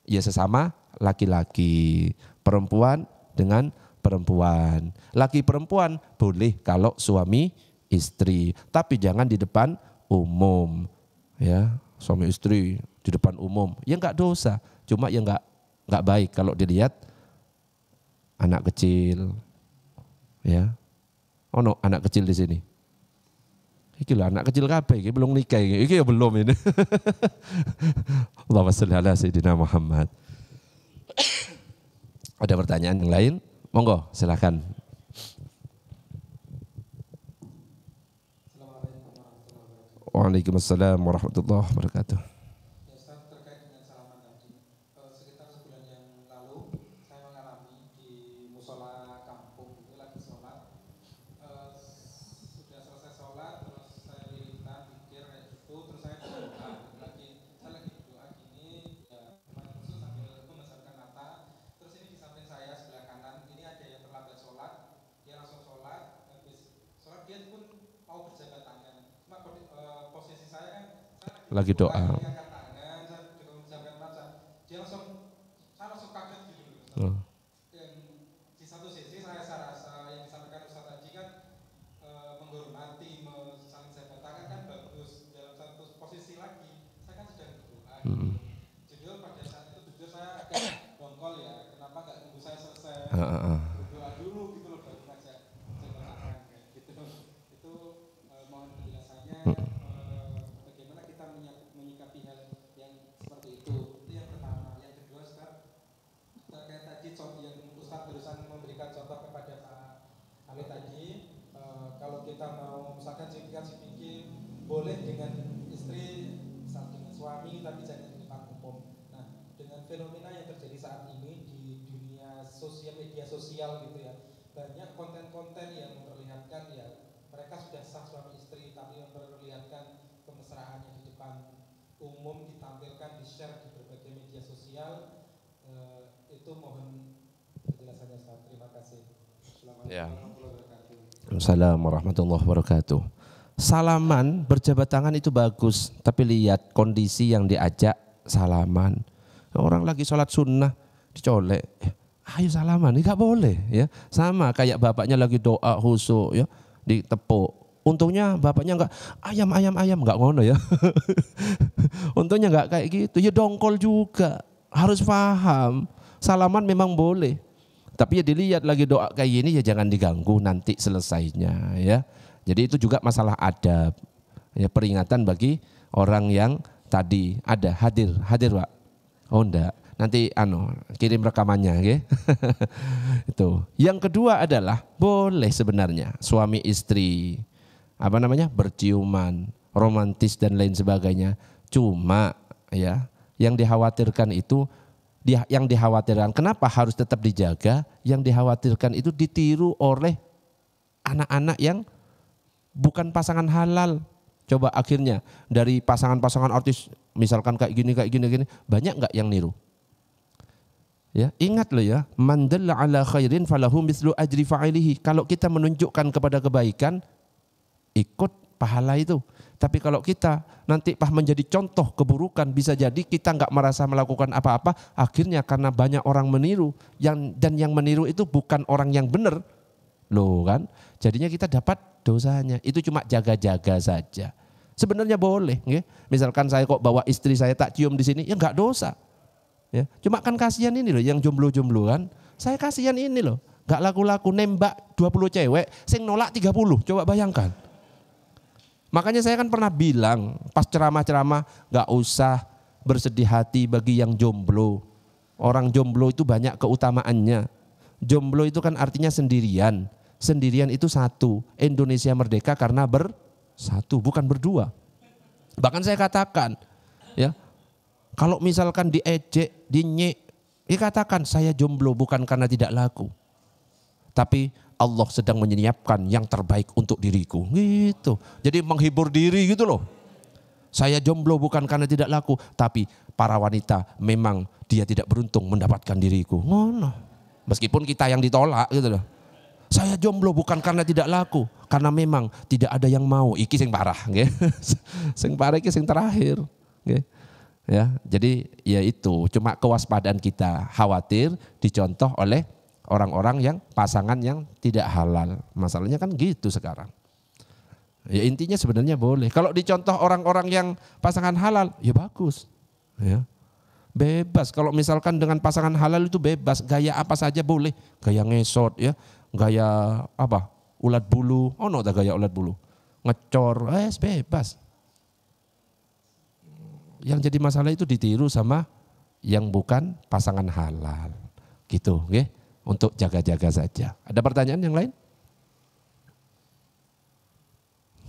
ya sesama laki-laki, perempuan dengan perempuan. Laki perempuan boleh kalau suami istri, tapi jangan di depan umum. Ya, suami istri di depan umum, ya nggak dosa, cuma ya nggak baik kalau dilihat anak kecil. Ya, anak kecil di sini. Iki lho anak kecil kabeh iki belum nikah iki ya belum ini. Allahumma sholli ala sayyidina Muhammad. Ada pertanyaan yang lain? Monggo, silakan. Waalaikumsalam warahmatullahi wabarakatuh. Terkait dengan salaman tadi, sekitar sebulan yang lalu saya mengalami di musola kampung itu lagi sholat, sudah selesai sholat terus saya lilitan pikir kayak gitu, terus saya berdoa saya lagi berdoa gini ya kemarin khusus sambil membesarkan mata, terus ini di samping saya sebelah kanan ini ada yang terlambat sholat, dia langsung sholat, habis sholat dia pun mau berjabat tangan, cuma posisi saya kan Lagi doa. Dan di satu sisi saya rasa yang disampaikan Ustaz tadi kan menghormati, saling jabat tangan kan bagus. Dalam satu posisi lagi, saya kan sedang berdoa. Jujur pada saat itu jujur saya agak dongkol ya. Kenapa nggak tunggu saya selesai berdoa dulu gitu loh baru ngajak jabat tangan kayak gitu. Itu mohon penjelasannya bagaimana kita menyikapi hal yang seperti itu. Itu yang pertama. Yang kedua Ustaz, terkait tadi yang Ustaz barusan memberikan contoh kepada Pak Ali tadi, kalau kita mau misalkan sedikit boleh dengan istri, misal dengan suami, tapi jangan di depan umum. Nah, dengan fenomena yang terjadi saat ini di dunia media sosial gitu ya, banyak konten-konten yang memperlihatkan ya mereka sudah sah suami istri, tapi memperlihatkan kemesraannya di depan umum, ditampilkan, di-share di berbagai media sosial. Itu mohon penjelasannya Ustaz. Terima kasih. Assalamualaikum warahmatullahi wabarakatuh. Salaman berjabat tangan itu bagus, tapi lihat kondisi yang diajak salaman. Orang lagi sholat sunnah dicolek, ayo salaman, ini gak boleh ya. Sama kayak bapaknya lagi doa khusyuk ya, ditepuk. Untungnya bapaknya enggak ayam enggak ngono ya. Untungnya enggak kayak gitu. Ya dongkol juga. Harus paham. Salaman memang boleh. Tapi ya dilihat lagi doa kayak gini ya jangan diganggu nanti selesainya ya. Jadi itu juga masalah adab. Ya peringatan bagi orang yang tadi ada hadir Pak. Oh enggak. Nanti kirim rekamannya ya. Itu. Yang kedua adalah boleh sebenarnya suami istri berciuman, romantis dan lain sebagainya. Cuma ya yang dikhawatirkan itu kenapa harus tetap dijaga? Yang dikhawatirkan itu ditiru oleh anak-anak yang bukan pasangan halal. Coba akhirnya dari pasangan-pasangan artis misalkan kayak gini banyak nggak yang niru? Ya, ingat loh ya, man dalla ala khairin falahu mislu ajri fa'ilihi. Kalau kita menunjukkan kepada kebaikan, ikut pahala itu. Tapi kalau kita nanti menjadi contoh keburukan, bisa jadi kita nggak merasa melakukan apa-apa. Akhirnya karena banyak orang meniru, dan yang meniru itu bukan orang yang benar, loh kan? Jadinya kita dapat dosanya. Itu cuma jaga-jaga saja. Sebenarnya boleh, ya. Misalkan saya kok bawa istri saya tak cium di sini, ya nggak dosa. Ya, cuma kan kasihan ini loh yang jomblo-jomblo kan. Saya kasihan ini loh, nggak laku-laku nembak 20 cewek, sing nolak 30. Coba bayangkan. Makanya saya kan pernah bilang pas ceramah-ceramah nggak usah bersedih hati bagi yang jomblo. Orang jomblo itu banyak keutamaannya. Jomblo itu kan artinya sendirian. Sendirian itu satu. Indonesia merdeka karena bersatu, bukan berdua. Bahkan saya katakan, ya, kalau misalkan diejek, dinyek, dikatakan saya jomblo bukan karena tidak laku. Tapi Allah sedang menyiapkan yang terbaik untuk diriku. Gitu. Jadi menghibur diri gitu loh. Saya jomblo bukan karena tidak laku. Tapi para wanita memang dia tidak beruntung mendapatkan diriku. Ngono. Meskipun kita yang ditolak gitu loh. Saya jomblo bukan karena tidak laku, karena memang tidak ada yang mau. Iki sing parah, nggih. Sing parah iki sing terakhir, nggih. Ya, jadi ya itu cuma kewaspadaan kita, khawatir dicontoh oleh orang-orang yang pasangan yang tidak halal. Masalahnya kan gitu sekarang. Ya intinya sebenarnya boleh. Kalau dicontoh orang-orang yang pasangan halal, ya bagus. Ya. Bebas. Kalau misalkan dengan pasangan halal itu bebas, gaya apa saja boleh. Gaya ngesot ya, gaya apa? Ulat bulu. Oh no, gaya ulat bulu. Ngecor, bebas. Yang jadi masalah itu ditiru sama yang bukan pasangan halal. Gitu, okay? Untuk jaga-jaga saja. Ada pertanyaan yang lain?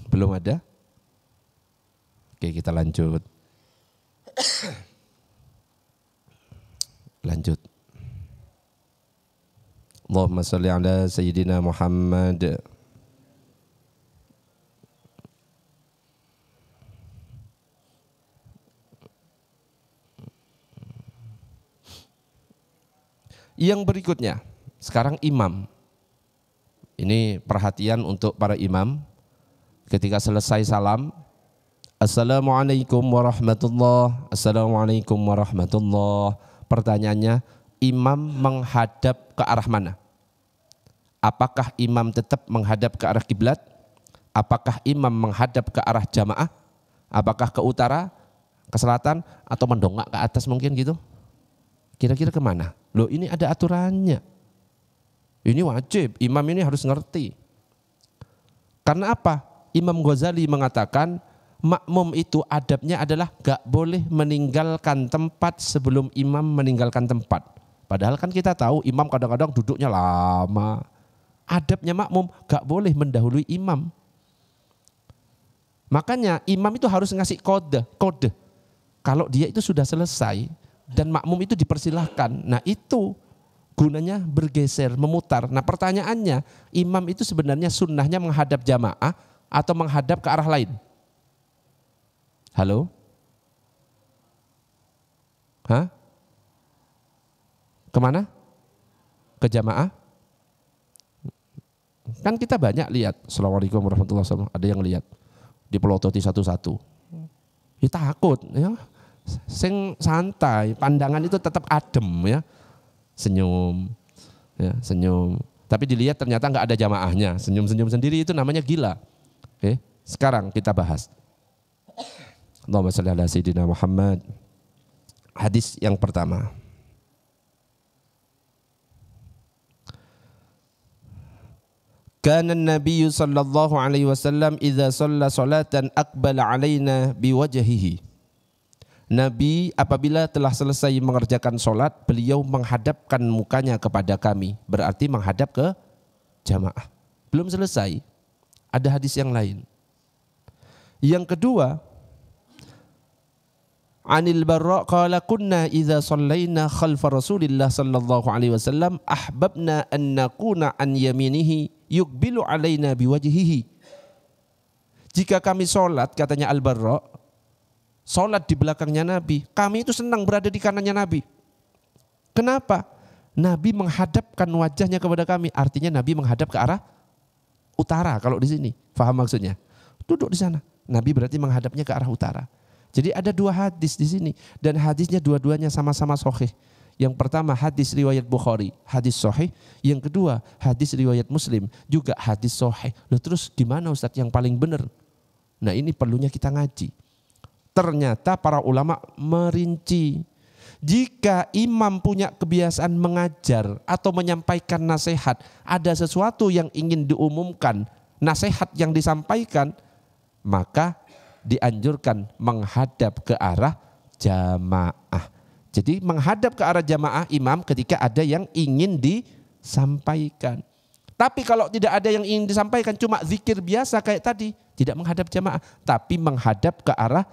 Belum ada? Oke, kita lanjut. Lanjut. Allahumma sholli ala Sayyidina Muhammad. Yang berikutnya, sekarang imam. Ini perhatian untuk para imam. Ketika selesai salam, Assalamualaikum warahmatullahi wabarakatuh. Assalamualaikum warahmatullahi wabarakatuh. Pertanyaannya, imam menghadap ke arah mana? Apakah imam tetap menghadap ke arah kiblat? Apakah imam menghadap ke arah jamaah? Apakah ke utara, ke selatan, atau mendongak ke atas mungkin gitu? Kira-kira kemana? Loh ini ada aturannya. Ini wajib, imam ini harus ngerti. Karena apa? Imam Ghazali mengatakan makmum itu adabnya adalah gak boleh meninggalkan tempat sebelum imam meninggalkan tempat. Padahal kan kita tahu imam kadang-kadang duduknya lama. Adabnya makmum gak boleh mendahului imam. Makanya imam itu harus ngasih kode. Kalau dia itu sudah selesai dan makmum itu dipersilahkan. Nah itu gunanya bergeser, memutar. Nah pertanyaannya, imam itu sebenarnya sunnahnya menghadap jamaah atau menghadap ke arah lain? Halo? Hah? Kemana? Ke jamaah? Kan kita banyak lihat. Assalamualaikum warahmatullahi wabarakatuh. Ada yang lihat. Dipelototi satu-satu. Ya takut. Ya. Sing santai. Pandangan itu tetap adem. Ya. Senyum. Ya, senyum. Tapi dilihat ternyata nggak ada jamaahnya. Senyum-senyum sendiri itu namanya gila. Oke, sekarang kita bahas. Allahumma shalli ala Sayyidina Muhammad. Hadis yang pertama. Kana an-nabiy sallallahu alaihi wasallam idza shalla salatan aqbala alaina biwajhihi. Nabi apabila telah selesai mengerjakan solat, beliau menghadapkan mukanya kepada kami. Berarti menghadap ke jamaah. Belum selesai. Ada hadis yang lain. Yang kedua, Anil Barra qala kunna idza shallaina khalfa Rasulillah sallallahu alaihi wasallam ahbabna an nakuna an yaminihi yuqbilu alaina biwajhihi. Jika kami salat, katanya Al-Barra, salat di belakangnya Nabi, kami itu senang berada di kanannya Nabi. Kenapa? Nabi menghadapkan wajahnya kepada kami, artinya Nabi menghadap ke arah utara kalau di sini. Faham maksudnya? Duduk di sana. Nabi berarti menghadapnya ke arah utara. Jadi ada dua hadis di sini dan hadisnya dua-duanya sama-sama sahih. Yang pertama hadis riwayat Bukhari, hadis sahih. Yang kedua hadis riwayat Muslim, juga hadis sahih. Loh terus gimana Ustadz yang paling benar? Nah ini perlunya kita ngaji. Ternyata para ulama merinci. Jika imam punya kebiasaan mengajar atau menyampaikan nasihat, ada sesuatu yang ingin diumumkan, nasihat yang disampaikan, maka dianjurkan menghadap ke arah jamaah. Jadi menghadap ke arah jamaah imam ketika ada yang ingin disampaikan. Tapi kalau tidak ada yang ingin disampaikan, cuma zikir biasa kayak tadi, tidak menghadap jamaah, tapi menghadap ke arah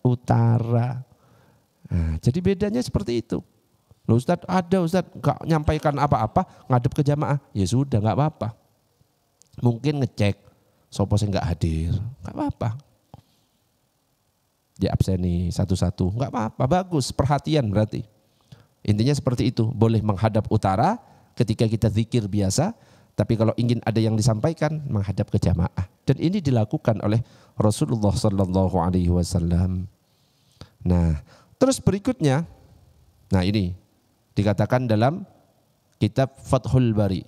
utara. Nah, jadi bedanya seperti itu. Loh Ustadz, ada Ustadz gak nyampaikan apa-apa, ngadep ke jamaah. Ya sudah gak apa-apa. Mungkin ngecek, sopo sing gak hadir, gak apa-apa. Dia abseni satu-satu, gak apa-apa, bagus, perhatian berarti. Intinya seperti itu, boleh menghadap utara ketika kita zikir biasa, Tapi kalau ingin ada yang disampaikan, menghadap ke jamaah. Dan ini dilakukan oleh Rasulullah Sallallahu Alaihi Wasallam. Nah, terus berikutnya, nah ini dikatakan dalam kitab Fathul Bari.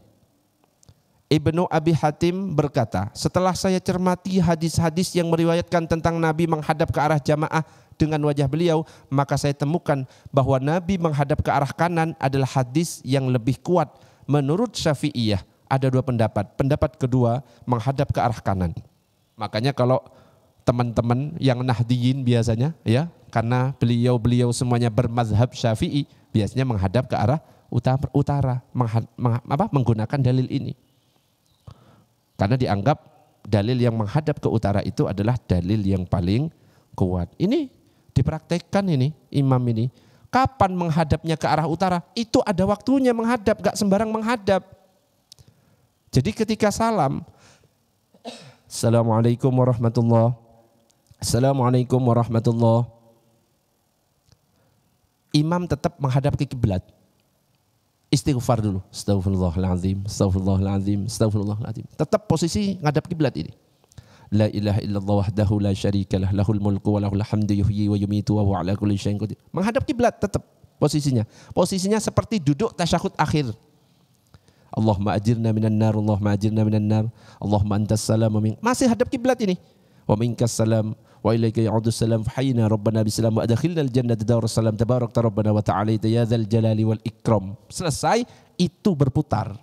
Ibnu Abi Hatim berkata, setelah saya cermati hadis-hadis yang meriwayatkan tentang Nabi menghadap ke arah jamaah dengan wajah beliau, maka saya temukan bahwa Nabi menghadap ke arah kanan adalah hadis yang lebih kuat. Menurut Syafi'iyah ada dua pendapat. Pendapat kedua menghadap ke arah kanan. Makanya kalau teman-teman yang Nahdiyin biasanya ya, karena beliau semuanya bermazhab Syafi'i, biasanya menghadap ke arah utara, menggunakan dalil ini. Karena dianggap dalil yang menghadap ke utara itu adalah dalil yang paling kuat. Ini dipraktekkan ini imam ini. Kapan menghadapnya ke arah utara? Itu ada waktunya menghadap, gak sembarang menghadap. Jadi ketika salam, Assalamualaikum warahmatullahi wabarakatuh. Assalamualaikum warahmatullahi wabarakatuh. Imam tetap menghadap ke kiblat. Istighfar dulu. Astaghfirullahaladzim, astaghfirullahaladzim, astaghfirullahaladzim. Tetap posisi ngadap kiblat ini. La ilaha illallah wahdahu la syarikalah, lahul mulku wa lahul hamdu yuhyi wa yumitu wa huwa ala kulli syai'in qadir. Menghadap kiblat tetap posisinya. Posisinya seperti duduk tasyahud akhir. Allahumma ajirna minan nar, Allahumma ajirna minan nar, Allahumma antas salam. Masih hadap kiblat ini. Wa minkas salam wa ilaika ya'udus salam fahyina rabbana bisalam wa adkhilna al-jannata darus salam tabarakta rabbana wa ta'ala ya dzal jalali wal ikram. Selesai itu berputar.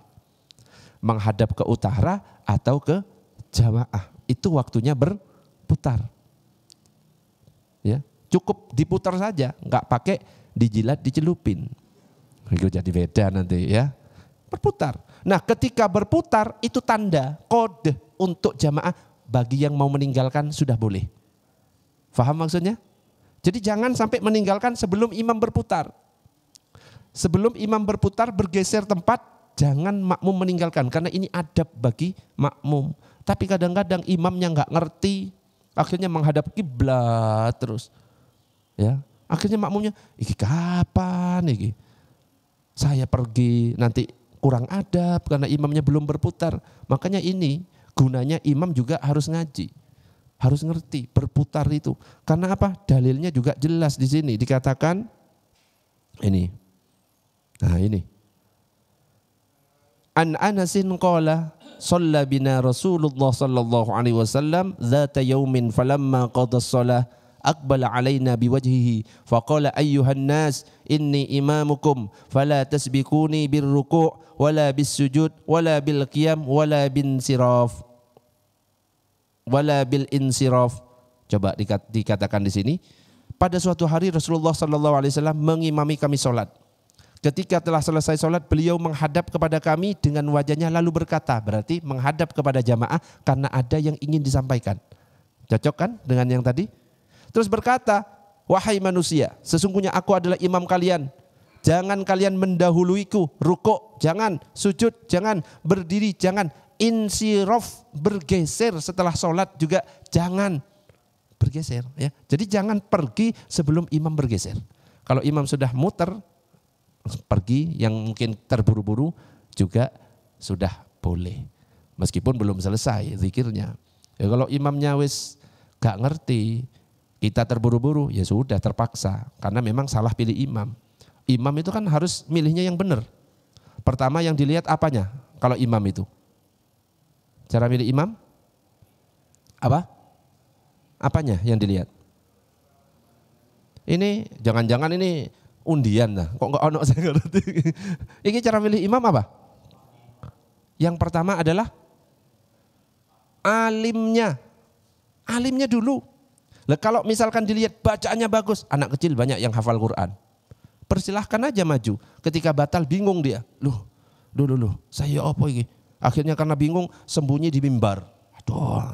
Menghadap ke utara atau ke jamaah. Itu waktunya berputar. Ya, cukup diputar saja, enggak pakai dijilat dicelupin. Itu jadi beda nanti ya. Berputar. Nah, ketika berputar itu tanda kode untuk jamaah bagi yang mau meninggalkan sudah boleh. Faham maksudnya? Jadi jangan sampai meninggalkan sebelum imam berputar. Sebelum imam berputar bergeser tempat, jangan makmum meninggalkan karena ini adab bagi makmum. Tapi kadang-kadang imamnya nggak ngerti, akhirnya menghadap kiblat terus. Ya, akhirnya makmumnya, iki kapan iki? Saya pergi nanti kurang adab karena imamnya belum berputar. Makanya ini gunanya imam juga harus ngaji. Harus ngerti berputar itu. Karena apa? Dalilnya juga jelas di sini dikatakan ini. Nah, ini. An Anasin qala shalla bina Rasulullah sallallahu alaihi wasallam dzata yaumin falamma qada shalah aqbala alaina biwajhihi faqala ayyuhan nas inni imamukum fala tasbiquni birruku' wala bisujud wala bil qiyam wala bin siraf wala bil insiraf. Coba dikatakan di sini, pada suatu hari Rasulullah sallallahu alaihi wasallam mengimami kami salat. Ketika telah selesai salat, beliau menghadap kepada kami dengan wajahnya lalu berkata, berarti menghadap kepada jamaah karena ada yang ingin disampaikan. Cocok kan dengan yang tadi? Terus berkata, wahai manusia, sesungguhnya aku adalah imam kalian. Jangan kalian mendahuluiku, rukuk jangan, sujud jangan, berdiri jangan, insiraf bergeser setelah sholat juga jangan bergeser. Ya. Jadi jangan pergi sebelum imam bergeser. Kalau imam sudah muter, pergi yang mungkin terburu-buru juga sudah boleh. Meskipun belum selesai zikirnya. Ya, kalau imamnya wis gak ngerti, kita terburu-buru, ya sudah terpaksa. Karena memang salah pilih imam. Imam itu kan harus milihnya yang benar. Pertama yang dilihat apanya kalau imam itu? Cara milih imam? Apa? Apanya yang dilihat? Ini jangan-jangan ini undian lah. Kok enggak ono saya ngerti. Ini cara milih imam apa? Yang pertama adalah alimnya. Alimnya dulu. Lah kalau misalkan dilihat bacaannya bagus, anak kecil banyak yang hafal Quran. Persilahkan aja maju. Ketika batal bingung dia. Loh, saya apa ini? Akhirnya karena bingung sembunyi di mimbar. Aduh.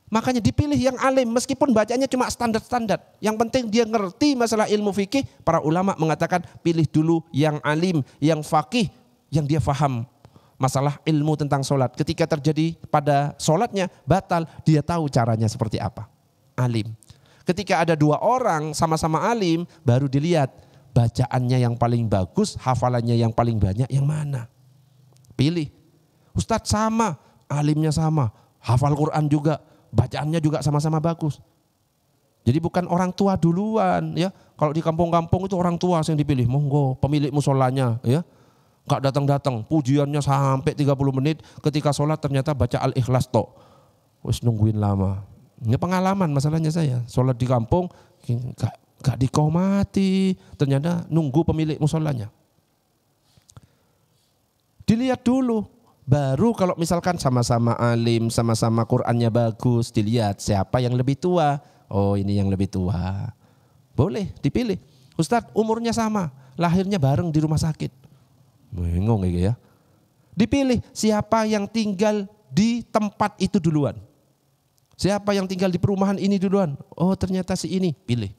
Makanya dipilih yang alim meskipun bacanya cuma standar-standar. Yang penting dia ngerti masalah ilmu fikih. Para ulama mengatakan pilih dulu yang alim, yang faqih, yang dia faham masalah ilmu tentang sholat. Ketika terjadi pada sholatnya batal, dia tahu caranya seperti apa. Alim. Ketika ada dua orang sama-sama alim, baru dilihat bacaannya yang paling bagus, hafalannya yang paling banyak yang mana. Pilih. Ustadz sama, alimnya sama, hafal Quran juga, bacaannya juga sama-sama bagus. Jadi bukan orang tua duluan ya. Kalau di kampung-kampung itu orang tua yang dipilih, monggo pemilik musolanya ya. Enggak datang-datang, pujiannya sampai 30 menit, ketika sholat ternyata baca Al-Ikhlas tok. Wis nungguin lama. Ini pengalaman masalahnya saya. Sholat di kampung enggak dikomati, ternyata nunggu pemilik musolanya. Dilihat dulu, baru kalau misalkan sama-sama alim, sama-sama Qur'annya bagus, dilihat siapa yang lebih tua. Oh ini yang lebih tua. Boleh dipilih. Ustadz umurnya sama, lahirnya bareng di rumah sakit. Bingung ya. Dipilih siapa yang tinggal di tempat itu duluan. Siapa yang tinggal di perumahan ini duluan. Oh ternyata si ini, pilih.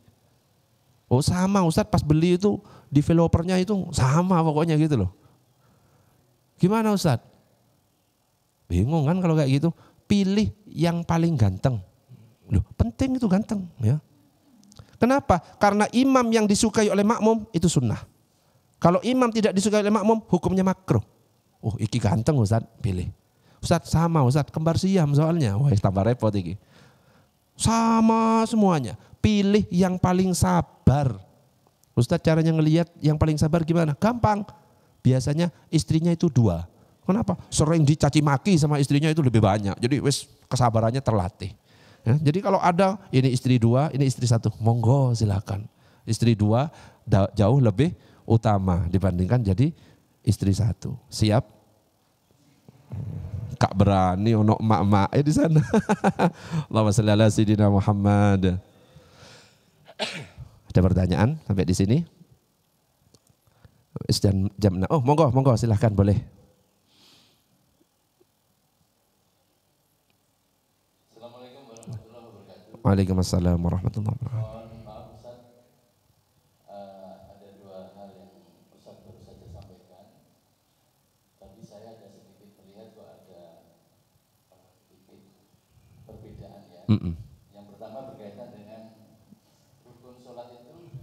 Oh sama Ustadz pas beli itu developernya itu sama pokoknya gitu loh. Gimana Ustadz? Bingung kan kalau kayak gitu. Pilih yang paling ganteng. Loh, penting itu ganteng ya. Kenapa? Karena imam yang disukai oleh makmum itu sunnah. Kalau imam tidak disukai oleh makmum hukumnya makruh. Oh iki ganteng Ustadz, pilih. Ustadz sama Ustadz, kembar siam soalnya. Wah tambah repot iki. Sama semuanya. Pilih yang paling sabar. Ustadz caranya ngelihat yang paling sabar gimana? Gampang. Biasanya istrinya itu 2. Kenapa? Sering dicaci maki sama istrinya itu lebih banyak. Jadi wis kesabarannya terlatih. Ya, jadi kalau ada ini istri 2, ini istri 1, monggo silakan. Istri 2 jauh lebih utama dibandingkan jadi istri 1. Siap? Kak berani ono emak-emak di sana. Allahumma shalli ala sayyidina Muhammad. Ada pertanyaan sampai di sini? Jam 6. Oh, monggo silahkan boleh. Assalamualaikum warahmatullahi wabarakatuh. Waalaikumsalam warahmatullahi wabarakatuh. Mohon maaf Ustaz, ada 2 hal yang Ustaz baru saja sampaikan. Tapi saya ada sedikit melihat kok ada sedikit perbedaan ya. Yang pertama berkaitan dengan rukun sholat itu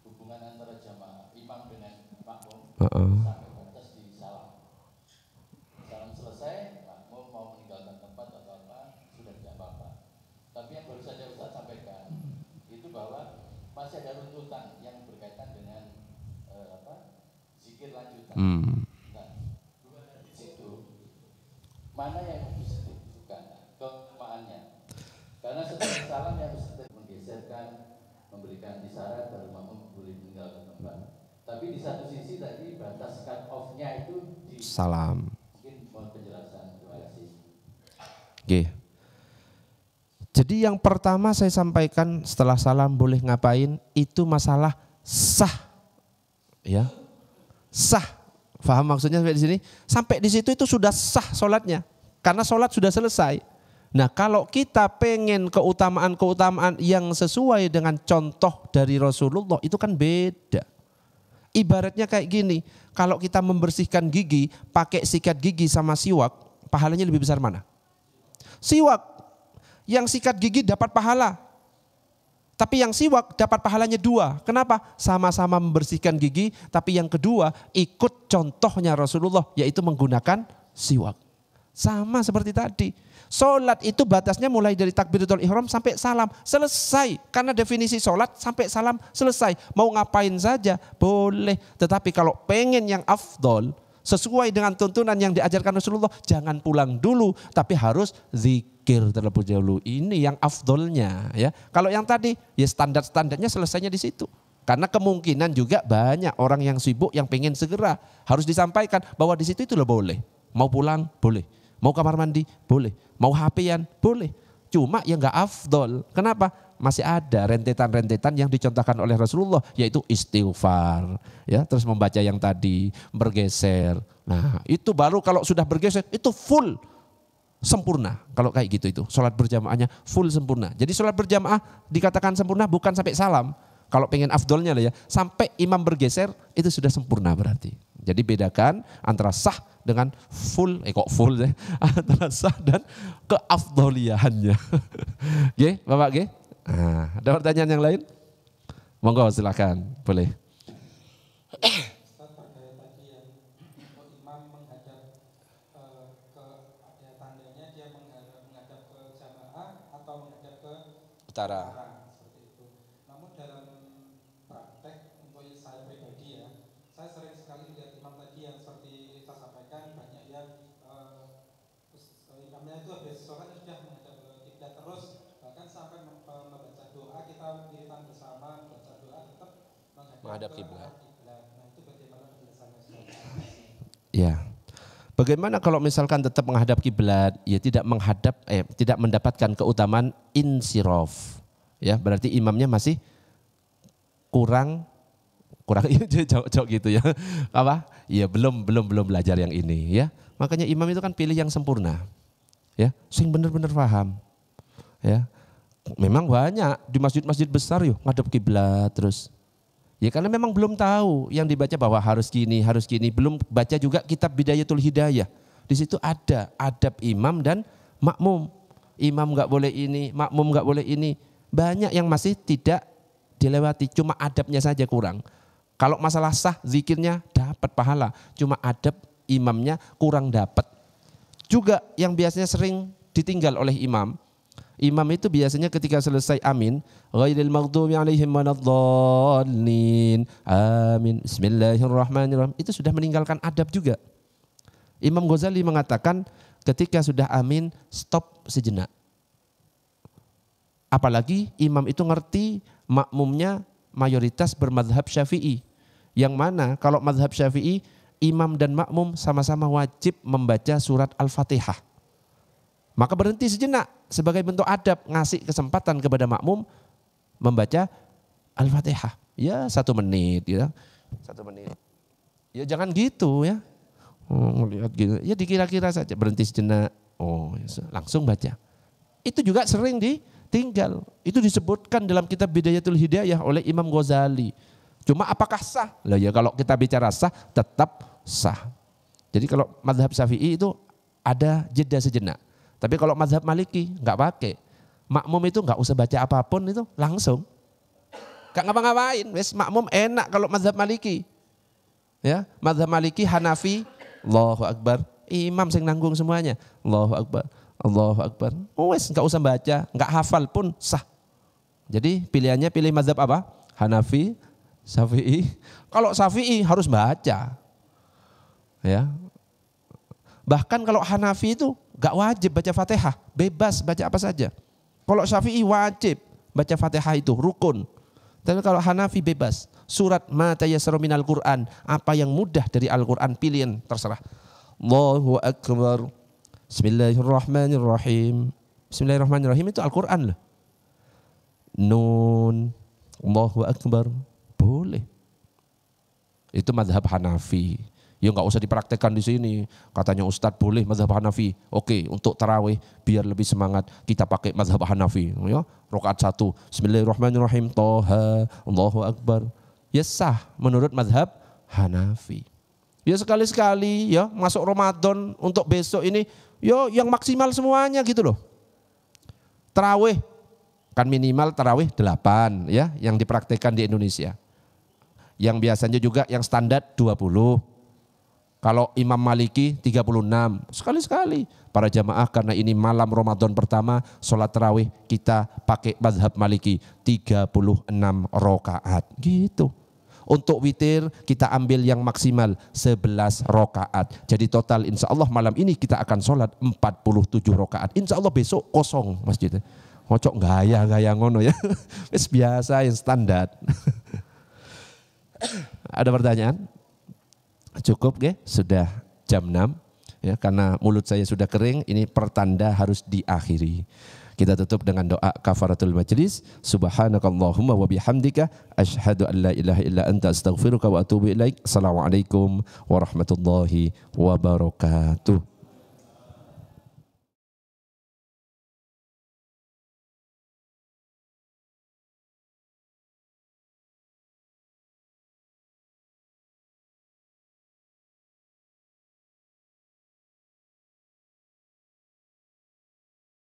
hubungan antara jamaah imam dengan makmum sampai batas di salam. Salam selesai, makmum mau meninggalkan tempat atau apa sudah tidak apa-apa. Tapi yang baru saja Ustaz sampaikan itu bahwa masih ada runtutan yang berkaitan dengan zikir lanjutan. Nah, di situ mana yang bisa dibutuhkan kelemahannya? Karena setelah salam yang Ustaz menggeserkan, memberikan isyarat baru makmum boleh meninggalkan tempat. Tapi di satu sisi tadi batas cut off-nya itu di Salam. Mungkin mohon penjelasan. Terima kasih. Oke. Jadi yang pertama saya sampaikan setelah salam boleh ngapain itu masalah sah. Ya. Sah. Paham maksudnya sampai di sini? Sampai di situ itu sudah sah sholatnya. Karena sholat sudah selesai. Nah kalau kita pengen keutamaan-keutamaan yang sesuai dengan contoh dari Rasulullah itu kan beda. Ibaratnya kayak gini, kalau kita membersihkan gigi pakai sikat gigi sama siwak, pahalanya lebih besar mana? Siwak, yang sikat gigi dapat pahala. Tapi yang siwak dapat pahalanya 2. Kenapa? Sama-sama membersihkan gigi, tapi yang kedua ikut contohnya Rasulullah yaitu menggunakan siwak. Sama seperti tadi. Sholat itu batasnya mulai dari takbiratul ihram sampai salam. Selesai. Karena definisi sholat sampai salam selesai. Mau ngapain saja boleh. Tetapi kalau pengen yang afdol, sesuai dengan tuntunan yang diajarkan Rasulullah, jangan pulang dulu. Tapi harus zikir terlebih dahulu. Ini yang afdolnya. Ya. Kalau yang tadi, ya standar-standarnya selesainya di situ. Karena kemungkinan juga banyak orang yang sibuk yang pengen segera. Harus disampaikan bahwa di situ itu loh boleh. Mau pulang boleh. Mau kamar mandi boleh, mau HP-an boleh. Cuma ya nggak afdol. Kenapa? Masih ada rentetan-rentetan yang dicontohkan oleh Rasulullah yaitu istighfar, ya, terus membaca yang tadi, bergeser. Nah, itu baru kalau sudah bergeser itu full sempurna. Kalau kayak gitu itu, sholat berjamaahnya full sempurna. Jadi sholat berjamaah dikatakan sempurna bukan sampai salam. Kalau pengen afdolnya lah ya, sampai imam bergeser itu sudah sempurna berarti. Jadi bedakan antara sah dengan full, antara sah dan keafdoliahannya. Oke, Bapak Oke? Nah, ada pertanyaan yang lain? Monggo silakan, boleh. Terkait tadi yang imam menghadap menghadap ke Utara. seperti itu. Namun dalam praktek untuk saya pribadi ya, saya sering sekali lihat imam tadi yang seperti saya sampaikan, banyak yang imamnya itu habis sholat sudah menghadap ke kiblat terus, bahkan sampai membaca doa, kita wiritan bersama baca doa tetap menghadap ke Kiblat. Nah itu bagaimana penjelasannya? Ya. Bagaimana kalau misalkan tetap menghadap kiblat, ya tidak mendapatkan keutamaan insiraf. Ya, berarti imamnya masih kurang jauh gitu ya. Apa? Ya belum belajar yang ini ya. Makanya imam itu kan pilih yang sempurna. Ya, sing benar-benar paham. Ya. Memang banyak di masjid-masjid besar yuk ngadep kiblat terus. Ya karena memang belum tahu yang dibaca bahwa harus gini, belum baca juga kitab Bidayatul Hidayah. Di situ ada adab imam dan makmum. Imam nggak boleh ini, makmum nggak boleh ini. Banyak yang masih tidak dilewati, cuma adabnya saja kurang. Kalau masalah sah zikirnya dapat pahala, cuma adab imamnya kurang dapat. Juga yang biasanya sering ditinggal oleh imam. Imam itu biasanya ketika selesai amin, ghairil maghdubi alaihim waladdallin, amin, bismillahirrahmanirrahim, itu sudah meninggalkan adab juga. Imam Ghazali mengatakan ketika sudah amin, stop sejenak. Apalagi imam itu ngerti makmumnya mayoritas bermadhab Syafi'i. Yang mana kalau madhab Syafi'i, imam dan makmum sama-sama wajib membaca surat Al-Fatihah. Maka berhenti sejenak sebagai bentuk adab, ngasih kesempatan kepada makmum membaca Al-Fatihah. Ya 1 menit ya. 1 menit. Ya jangan gitu ya. Ngelihat gitu. Ya dikira-kira saja, berhenti sejenak. Oh, ya, langsung baca. Itu juga sering ditinggal. Itu disebutkan dalam kitab Bidayatul Hidayah oleh Imam Ghazali. Cuma apakah sah? Lah ya kalau kita bicara sah, tetap sah. Jadi kalau mazhab Syafi'i itu ada jeda sejenak. Tapi kalau mazhab Maliki nggak pakai. Makmum itu nggak usah baca apapun itu langsung. Nggak ngapa-ngapain. Wes makmum enak kalau mazhab Maliki. Ya, mazhab Maliki, Hanafi, Allahu Akbar. Imam sing nanggung semuanya. Allahu Akbar, Allahu Akbar. Wes nggak usah baca, nggak hafal pun sah. Jadi pilihannya pilih mazhab apa? Hanafi, Syafi'i. Kalau Syafi'i harus baca. Ya. Bahkan kalau Hanafi itu gak wajib baca Fatihah, bebas baca apa saja. Kalau Syafi'i wajib baca Fatihah itu rukun. Tapi kalau Hanafi bebas. Surat ma tayassara minal Qur'an, apa yang mudah dari Al-Qur'an pilihan terserah. Allahu Akbar. Bismillahirrahmanirrahim. Bismillahirrahmanirrahim itu Al-Qur'an loh. Nun, Allahu Akbar, boleh. Itu mazhab Hanafi. Ya nggak usah dipraktekkan di sini. Katanya Ustadz boleh mazhab Hanafi. Oke, untuk tarawih biar lebih semangat kita pakai mazhab Hanafi. Ya, rakaat 1. Bismillahirrahmanirrahim. Toha, Allahu Akbar. Ya sah menurut mazhab Hanafi. Ya sekali-sekali ya masuk Ramadan untuk besok ini, ya yang maksimal semuanya gitu loh. Tarawih kan minimal tarawih 8 ya yang dipraktekkan di Indonesia. Yang biasanya juga yang standar 20. Kalau Imam Maliki 36, sekali-sekali. Para jamaah karena ini malam Ramadan pertama, sholat tarawih kita pakai mazhab Maliki 36 rakaat gitu. Untuk witir kita ambil yang maksimal 11 rakaat. Jadi total insya Allah malam ini kita akan sholat 47 rakaat. Insya Allah besok kosong masjidnya. Ngocok gaya ngono ya. Wis biasa yang standar. Ada pertanyaan? Cukup ya, sudah jam 6 ya, karena mulut saya sudah kering, ini pertanda harus diakhiri. Kita tutup dengan doa kafaratul majlis. Subhanakallahumma wa bihamdika asyhadu an la ilaha illa anta astaghfiruka wa atubu ilaik. Assalamualaikum warahmatullahi wabarakatuh.